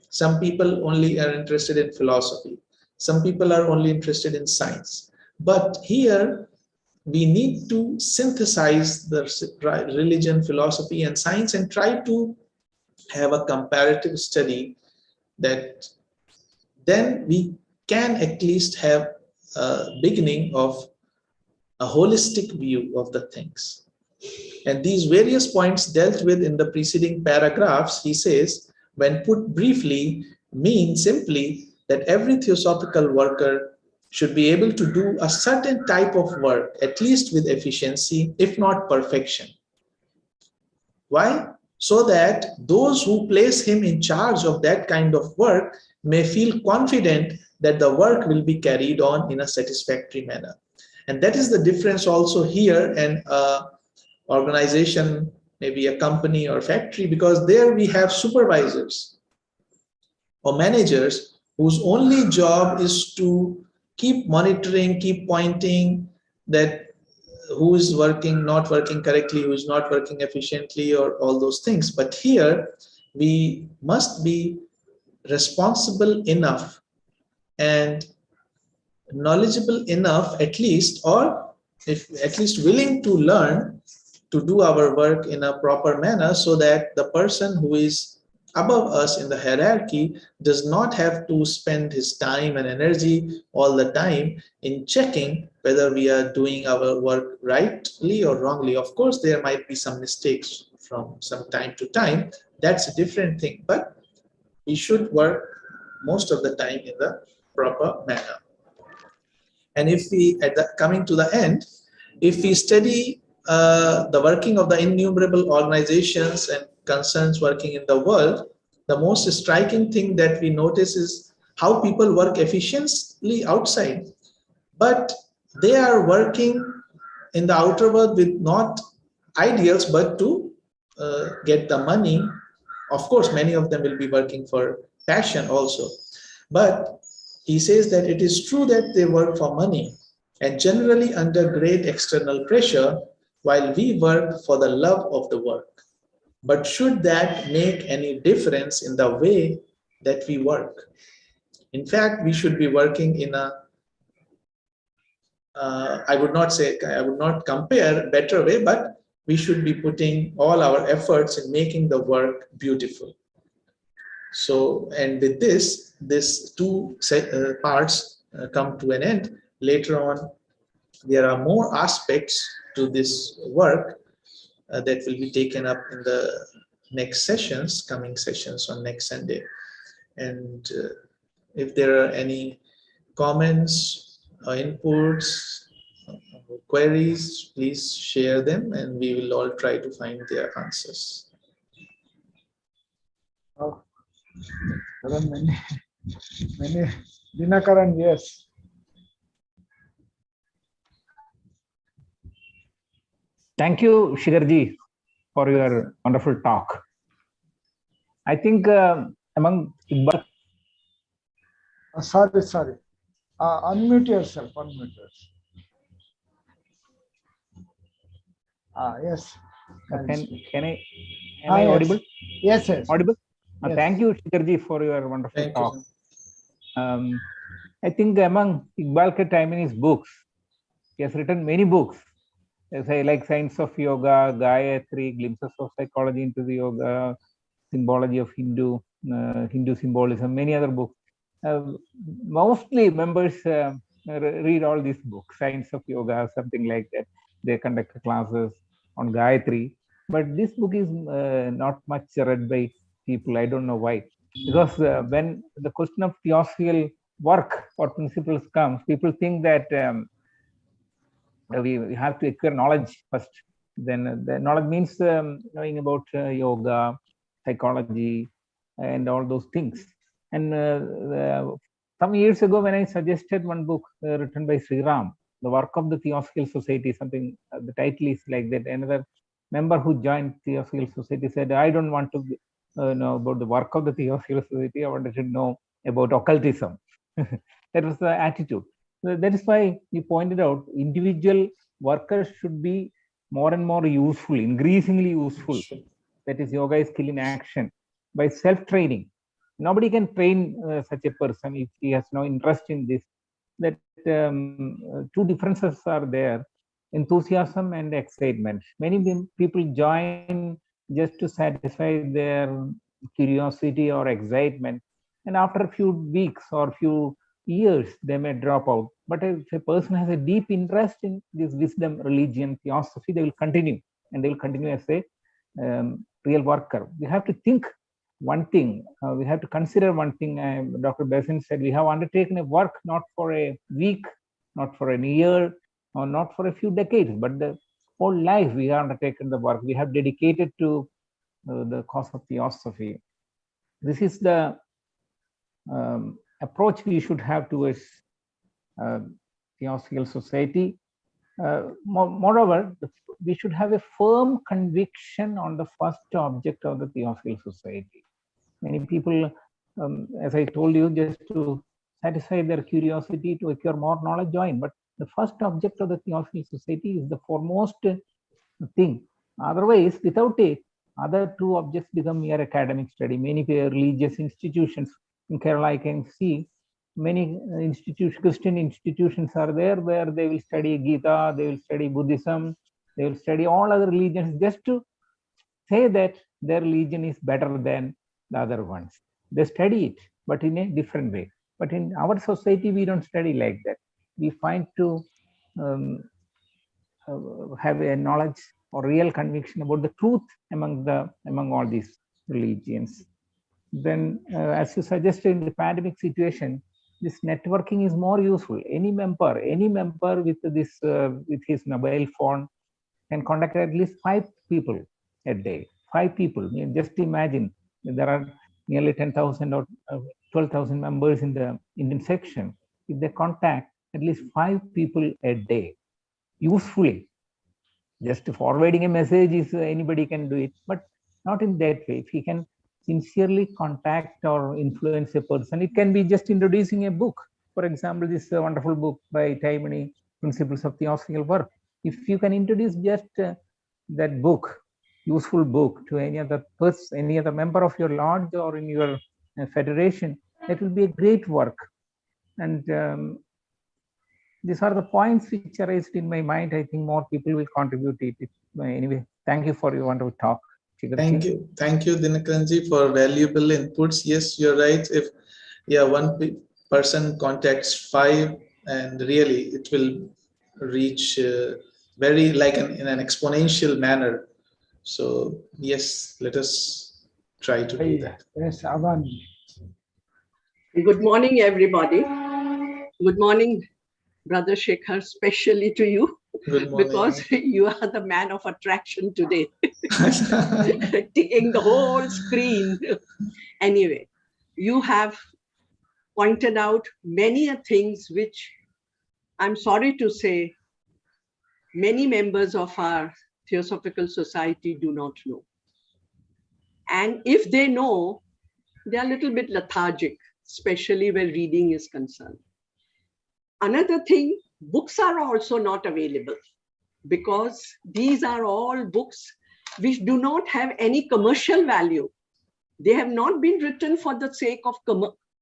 some people only are interested in philosophy, Some people are only interested in science. But here, we need to synthesize the religion, philosophy, and science and try to have a comparative study that then we can at least have a beginning of a holistic view of the things. And these various points dealt with in the preceding paragraphs, he says, when put briefly, mean simply that every theosophical worker should be able to do a certain type of work, at least with efficiency, if not perfection. Why? So that those who place him in charge of that kind of work may feel confident that the work will be carried on in a satisfactory manner. And that is the difference also here and organization, maybe a company or factory, because there we have supervisors or managers whose only job is to keep monitoring, keep pointing that who is working, not working correctly, who is not working efficiently, or all those things. But here we must be responsible enough and knowledgeable enough at least, or if at least willing to learn to do our work in a proper manner, so that the person who is above us in the hierarchy does not have to spend his time and energy all the time in checking whether we are doing our work rightly or wrongly. Of course, there might be some mistakes from some time to time. That's a different thing, but we should work most of the time in the proper manner. And if we, coming to the end, if we study the working of the innumerable organizations and concerns working in the world, the most striking thing that we notice is how people work efficiently outside, but they are working in the outer world with not ideals, but to get the money. Of course, many of them will be working for passion also, but he says that it is true that they work for money and generally under great external pressure, while we work for the love of the work. But should that make any difference in the way that we work? In fact, we should be working in a, I would not compare better way, but we should be putting all our efforts in making the work beautiful. So, and with this two parts come to an end. Later on, there are more aspects to this work that will be taken up in the next sessions, coming sessions on next Sunday. And if there are any comments or inputs, queries, please share them and we will all try to find their answers. Oh, there are many. Dinakaran, yes. Thank you, Shikharji, for your wonderful talk. I think among Iqbal. Sorry. Unmute yourself. Yes. Am I audible? Yes. Audible? Yes. Thank you, Shikharji, for your wonderful talk. I think among Iqbal Ke Taimini's books, he has written many books. Like Science of Yoga, Gayatri, Glimpses of Psychology into the Yoga, Symbology of Hindu Symbolism, many other books. Mostly members read all these books, Science of Yoga, something like that. They conduct classes on Gayatri. But this book is not much read by people. I don't know why. Because when the question of theosophical work or principles comes, people think that we have to acquire knowledge first. Then the knowledge means knowing about yoga, psychology, and all those things. And some years ago, when I suggested one book written by Sri Ram, The Work of the Theosophical Society, something, the title is like that. Another member who joined Theosophical Society said, I don't want to know about the work of the Theosophical Society. I wanted to know about occultism. That was the attitude. So that is why we pointed out individual workers should be more and more useful, increasingly useful. That is, yoga is skill in action by self-training. nobody can train such a person if he has no interest in this. That two differences are there: enthusiasm and excitement. Many people join just to satisfy their curiosity or excitement, and after a few weeks or few years they may drop out. But if a person has a deep interest in this wisdom, religion, theosophy, they will continue, and they will continue as a real worker. We have to think one thing, we have to consider one thing. Dr. Besant said we have undertaken a work not for a week, not for a year, or not for a few decades, but the whole life we have undertaken the work. We have dedicated to the cause of theosophy. This is the approach we should have towards Theosophical Society. Moreover, we should have a firm conviction on the first object of the Theosophical Society. Many people, as I told you, just to satisfy their curiosity, to acquire more knowledge, join. But the first object of the Theosophical Society is the foremost thing. Otherwise, without it, other two objects become mere academic study. Many religious institutions in Kerala, I can see many Christian institutions are there where they will study Gita, they will study Buddhism, they will study all other religions just to say that their religion is better than the other ones. They study it, but in a different way. But in our society, we don't study like that. We find to have a knowledge or real conviction about the truth among all these religions. Then, as you suggested, in the pandemic situation, this networking is more useful. Any member with this with his mobile phone can contact at least 5 people a day. 5 people. I mean, just imagine there are nearly 10,000 or 12,000 members in the Indian section. If they contact at least 5 people a day, usefully, just forwarding a message is anybody can do it, but not in that way. If he can sincerely contact or influence a person, it can be just introducing a book. For example, this wonderful book by Taimani, Principles of Theosophical Work. If you can introduce just that book, useful book, to any other person, any other member of your lodge or in your federation, that will be a great work. And these are the points which are raised in my mind. I think more people will contribute to it. Anyway, thank you for your wonderful talk. Thank you, Dinakaranji, for valuable inputs. Yes, you're right. If one person contacts 5, and really it will reach very like in an exponential manner. So yes, let us try to do that. Yes, Avan. Good morning, everybody. Good morning, Brother Shikhar, especially to you. Good morning. Because you are the man of attraction today, taking the whole screen. Anyway, you have pointed out many things which I'm sorry to say many members of our Theosophical Society do not know. And if they know, they are a little bit lethargic, especially where reading is concerned. Another thing, books are also not available because these are all books which do not have any commercial value. They have not been written for the sake of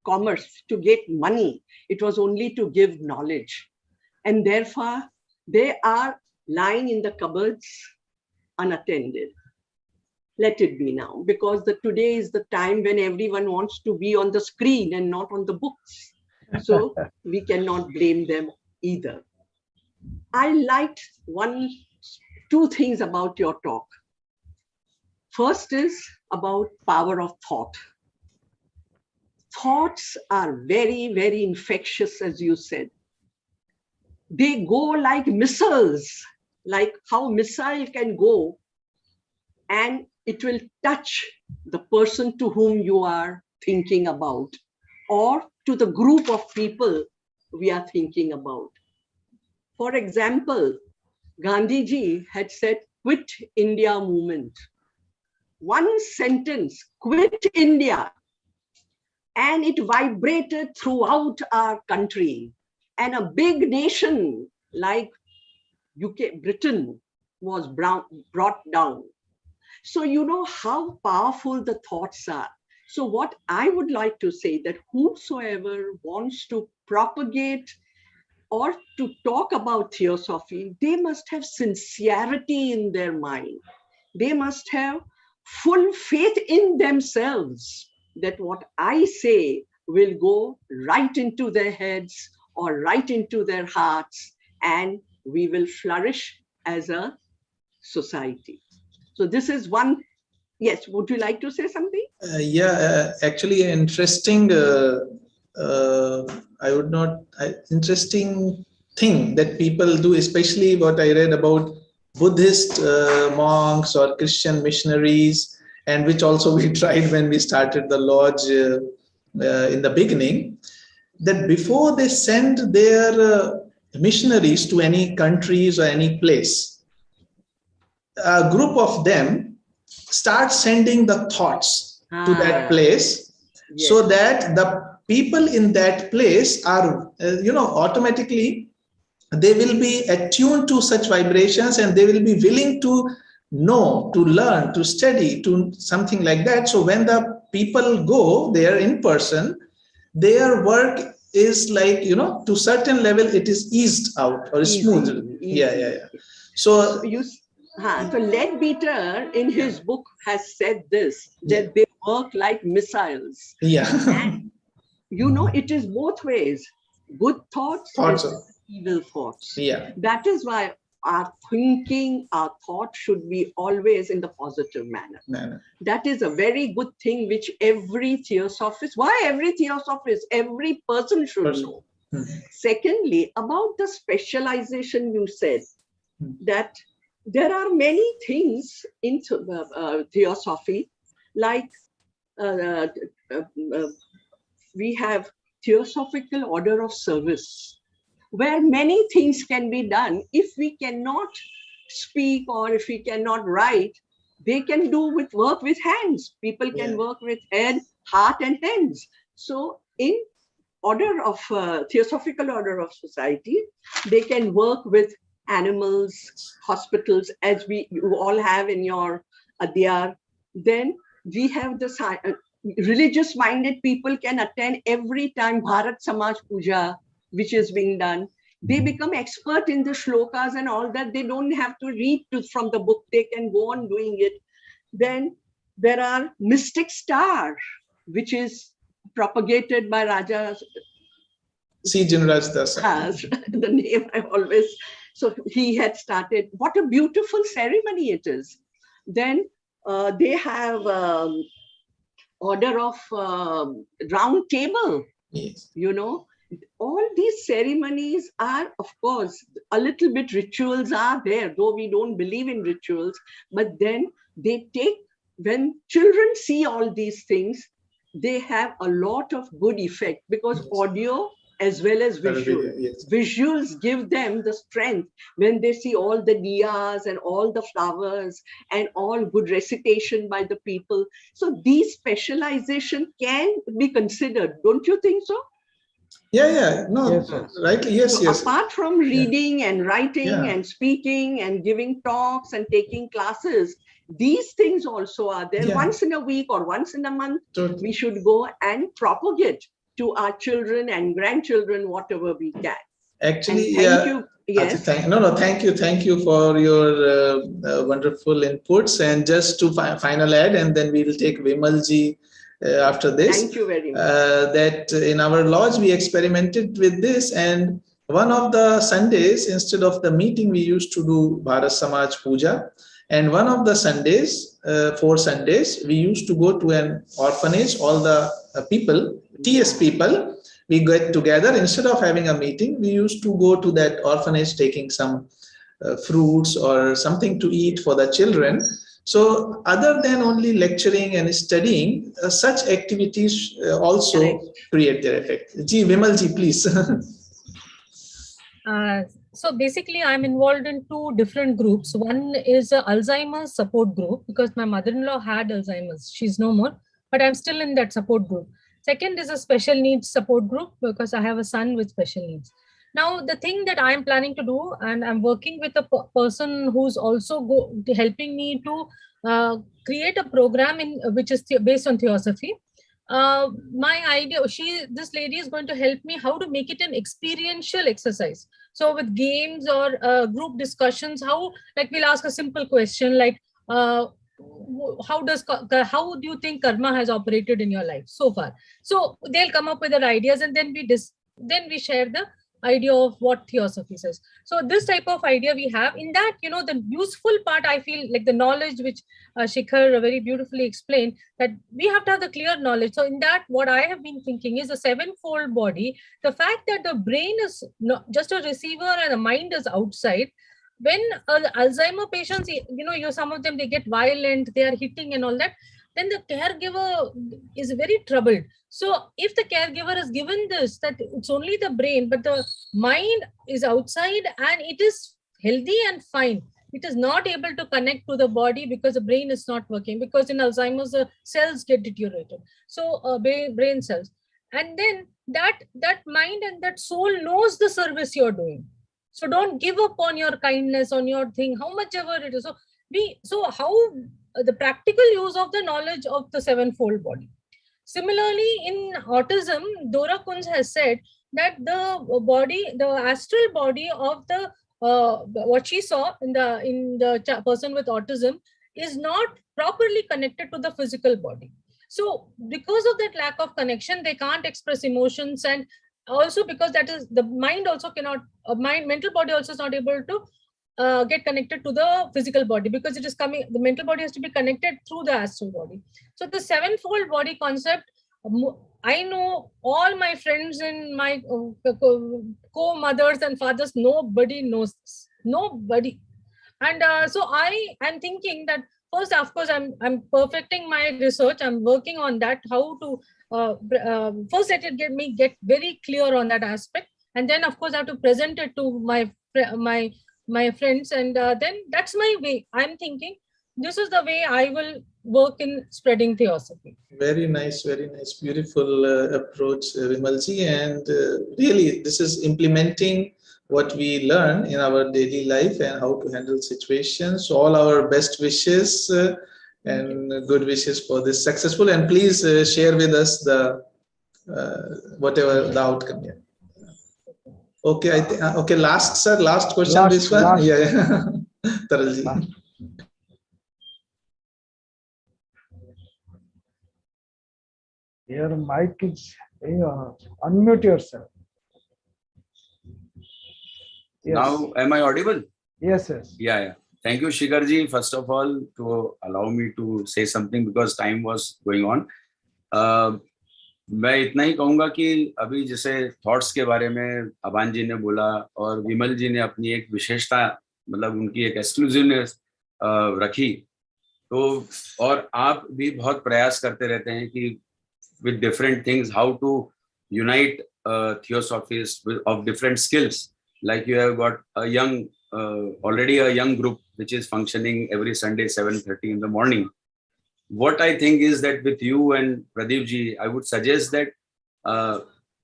commerce, to get money. It was only to give knowledge. And therefore, they are lying in the cupboards unattended. Let it be now, because today is the time when everyone wants to be on the screen and not on the books. So we cannot blame them either. I liked two things about your talk. First is about power of thought. Thoughts are very, very infectious, as you said. They go like missiles, like how a missile can go and it will touch the person to whom you are thinking about, or to the group of people we are thinking about. For example, Gandhiji had said, quit India movement. One sentence, quit India, and it vibrated throughout our country. And a big nation like UK, Britain, was brought down. So you know how powerful the thoughts are. So what I would like to say, that whosoever wants to propagate or to talk about theosophy, they must have sincerity in their mind. They must have full faith in themselves that what I say will go right into their heads or right into their hearts, and we will flourish as a society. So this is one. Yes, would you like to say something? Actually, interesting. I would not. Interesting thing that people do, especially what I read about Buddhist monks or Christian missionaries, and which also we tried when we started the lodge in the beginning, that before they send their missionaries to any countries or any place, a group of them start sending the thoughts to that place, Yes. so that the people in that place are, automatically they will be attuned to such vibrations, and they will be willing to know, to learn, to study, to something like that. So when the people go there in person, their work is like, to certain level, it is eased out or smooth. Yeah. So so Leadbeater in his book has said this, that they work like missiles. Yeah. And, it is both ways, good thoughts and evil thoughts. Yeah. That is why our thinking, our thought should be always in the positive manner. That is a very good thing which every theosophist, every person should know. Secondly, about the specialization, you said that there are many things in theosophy, like we have Theosophical Order of Service, where many things can be done. If we cannot speak or if we cannot write, they can do work with hands. People can work with head, heart, and hands. So in Theosophical Order of Society, they can work with animals, hospitals, as you all have in your Adyar. Then we have the religious-minded people can attend every time Bharat Samaj Puja, which is being done. They become expert in the shlokas and all that. They don't have to read from the book. They can go on doing it. Then there are Mystic Star, which is propagated by Raja C. Jinraj Das. The name I always. So he had started. What a beautiful ceremony it is. Then they have Order of Round Table. Yes. All these ceremonies are, of course, a little bit rituals are there, though we don't believe in rituals. But then they take, when children see all these things, they have a lot of good effect, because audio as well as visual. Visuals give them the strength when they see all the diyas and all the flowers and all good recitation by the people. So these specialization can be considered. Don't you think so? Yeah. No, rightly, yes. Apart from reading and writing and speaking and giving talks and taking classes, these things also are there. Once in a week or once in a month, we should go and propagate to our children and grandchildren whatever we can. Actually, thank you. Yes. Thank you for your wonderful inputs. And just to final add, and then we will take Vimalji after this. Thank you very much. That in our lodge we experimented with this, and one of the Sundays, instead of the meeting, we used to do Bharat Samaj Puja. And one of the Sundays, 4 Sundays, we used to go to an orphanage. All the people, TS people, we get together. Instead of having a meeting, we used to go to that orphanage, taking some fruits or something to eat for the children. So other than only lecturing and studying, such activities also create their effect. Vimalji, please. So basically, I'm involved in 2 different groups. One is an Alzheimer's support group, because my mother-in-law had Alzheimer's. She's no more, but I'm still in that support group. Second is a special needs support group, because I have a son with special needs. Now, the thing that I'm planning to do, and I'm working with a person who's also helping me to create a program which is based on Theosophy, my idea, this lady is going to help me how to make it an experiential exercise. So with games or group discussions, how, like, we'll ask a simple question like, how do you think karma has operated in your life so far? So they'll come up with their ideas, and then we share the idea of what theosophy says. So this type of idea we have in that, the useful part, I feel like the knowledge which Shikhar very beautifully explained, that we have to have the clear knowledge. So in that, what I have been thinking is the sevenfold body, the fact that the brain is not just a receiver and the mind is outside. When Alzheimer patients, some of them, they get violent, they are hitting and all that, then the caregiver is very troubled. So if the caregiver is given this, that it's only the brain, but the mind is outside and it is healthy and fine, it is not able to connect to the body because the brain is not working, because in Alzheimer's, the cells get deteriorated. So brain cells. And then that mind and that soul knows the service you're doing. So don't give up on your kindness, on your thing, how much ever it is. So how the practical use of the knowledge of the sevenfold body. Similarly, in autism, Dora Kunz has said that the astral body of the what she saw in the person with autism is not properly connected to the physical body. So because of that lack of connection, they can't express emotions, and also because that is the mind also cannot, mental body also is not able to get connected to the physical body, because it is coming, the mental body has to be connected through the astral body. So the sevenfold body concept, I know all my friends and my co-mothers and fathers, nobody knows this, nobody. And so I'm thinking that first, of course, I'm perfecting my research, I'm working on that, how to first let it get very clear on that aspect, and then of course I have to present it to my friends, and then that's my way. I'm thinking this is the way I will work in spreading theosophy. Very nice, beautiful approach, Vimalji. And really, this is implementing what we learn in our daily life and how to handle situations. All our best wishes and good wishes for this successful. And please share with us the whatever the outcome. Yeah. Okay, okay. Last question. This one. Last. Yeah. Taralji. Your mic is, unmute yourself. Yes. Now, am I audible? Yes. Yeah. Thank you, Shikhar ji, first of all, to allow me to say something because time was going on. मैं इतना ही कहूँगा कि अभी जैसे thoughts के बारे में अबान जी ने बोला और विमल जी ने अपनी एक विशेषता, मतलब उनकी एक एक्सक्लूसिवनेस रखी, तो और आप भी बहुत प्रयास करते रहते हैं कि with different things, how to unite theosophies of different skills. Like you have got a young, already a young group which is functioning every Sunday 7:30 in the morning. What I think is that with you and Pradeep ji, I would suggest that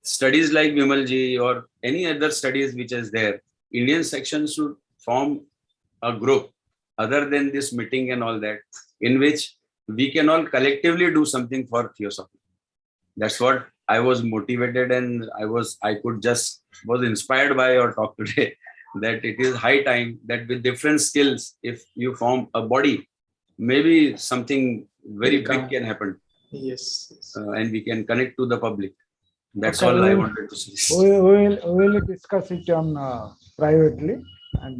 studies like Vimal ji or any other studies which is there, Indian section should form a group other than this meeting and all that, in which we can all collectively do something for theosophy. That's what I was motivated, and I was inspired by your talk today, that it is high time that with different skills, if you form a body, maybe something very big can happen. Yes. And we can connect to the public. That's all I wanted to say. We will discuss it on privately. And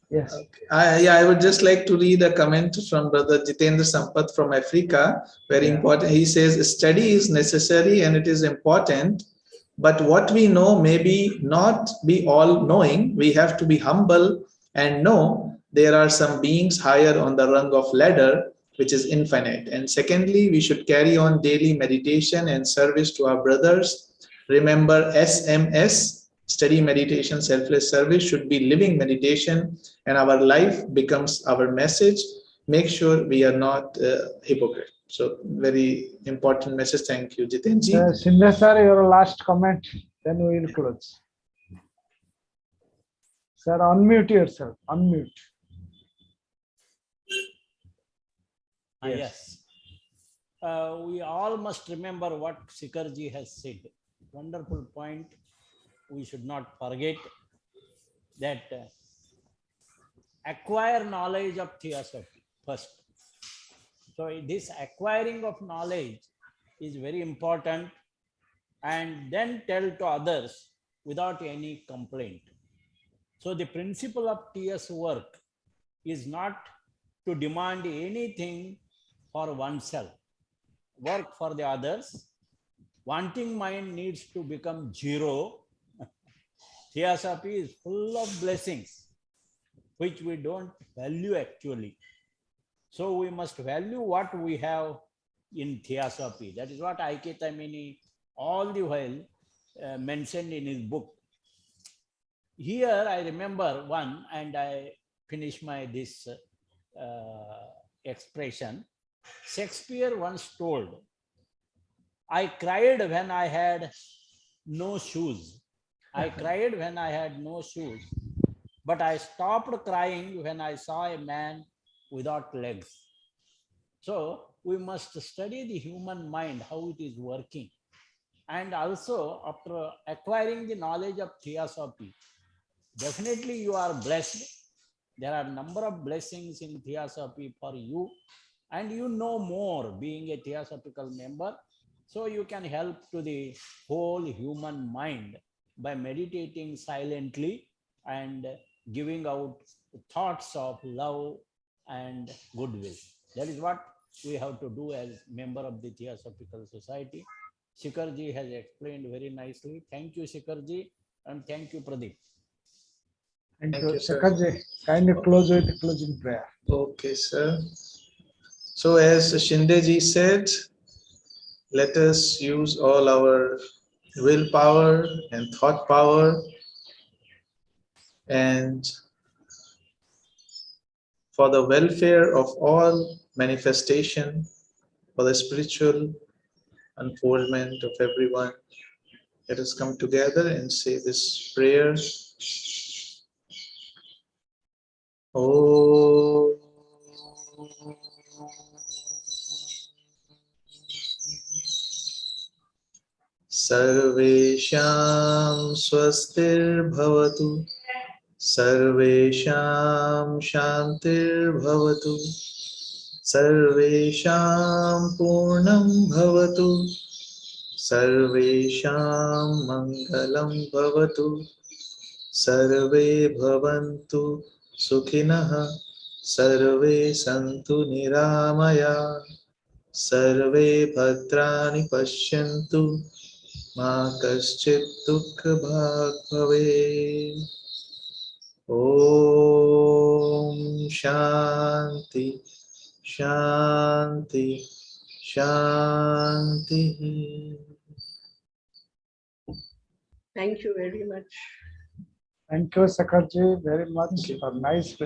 yes. Okay. I would just like to read a comment from Brother Jitendra Sampath from Africa. Very important. He says, study is necessary and it is important, but what we know may not be all knowing. We have to be humble and know there are some beings higher on the rung of ladder, which is infinite. And secondly, we should carry on daily meditation and service to our brothers. Remember, SMS, study, meditation, selfless service, should be living meditation, and our life becomes our message. Make sure we are not hypocrite. So very important message. Thank you, Jitenji. Shinde sir, your last comment, then we will close. Sir, unmute yourself. Unmute. Yes. we all must remember what Shikharji has said. Wonderful point. We should not forget that acquire knowledge of Theosophy first. So this acquiring of knowledge is very important, and then tell to others without any complaint. So the principle of TS work is not to demand anything for oneself. Work for the others. Wanting mind needs to become zero. Theosophy is full of blessings, which we don't value actually. So we must value what we have in Theosophy. That is what I.K. Tamini all the while mentioned in his book. Here I remember one, and I finish my this expression. Shakespeare once told, I cried when I had no shoes. I cried when I had no shoes, but I stopped crying when I saw a man without legs. So we must study the human mind, how it is working. And also, after acquiring the knowledge of Theosophy, definitely you are blessed. There are a number of blessings in Theosophy for you, and you know more being a Theosophical member. So you can help to the whole human mind by meditating silently and giving out thoughts of love and goodwill. That is what we have to do as member of the Theosophical Society. Shikharji has explained very nicely. Thank you, Shikharji, and thank you, Pradeep. Thank Thank you. you, sir. Shikharji, kindly close with the closing prayer. Okay, sir. So as Shindeji said, let us use all our willpower and thought power, and for the welfare of all manifestation, for the spiritual unfoldment of everyone, let us come together and say this prayer. Oh. Sarvesham swastirбhavatu, Sarvesham shantirbhavatu, Sarvesham purnam bhavatu, Sarvesham mangalam bhavatu, Sarve bhavantu sukhinah, Sarve santu niramaya, Sarve bhadrani pashyantu, Ma kaschit dukha bhag bhave. Om Shanti Shanti Shanti. Thank you very much. Thank you, Shikharji, very much for nice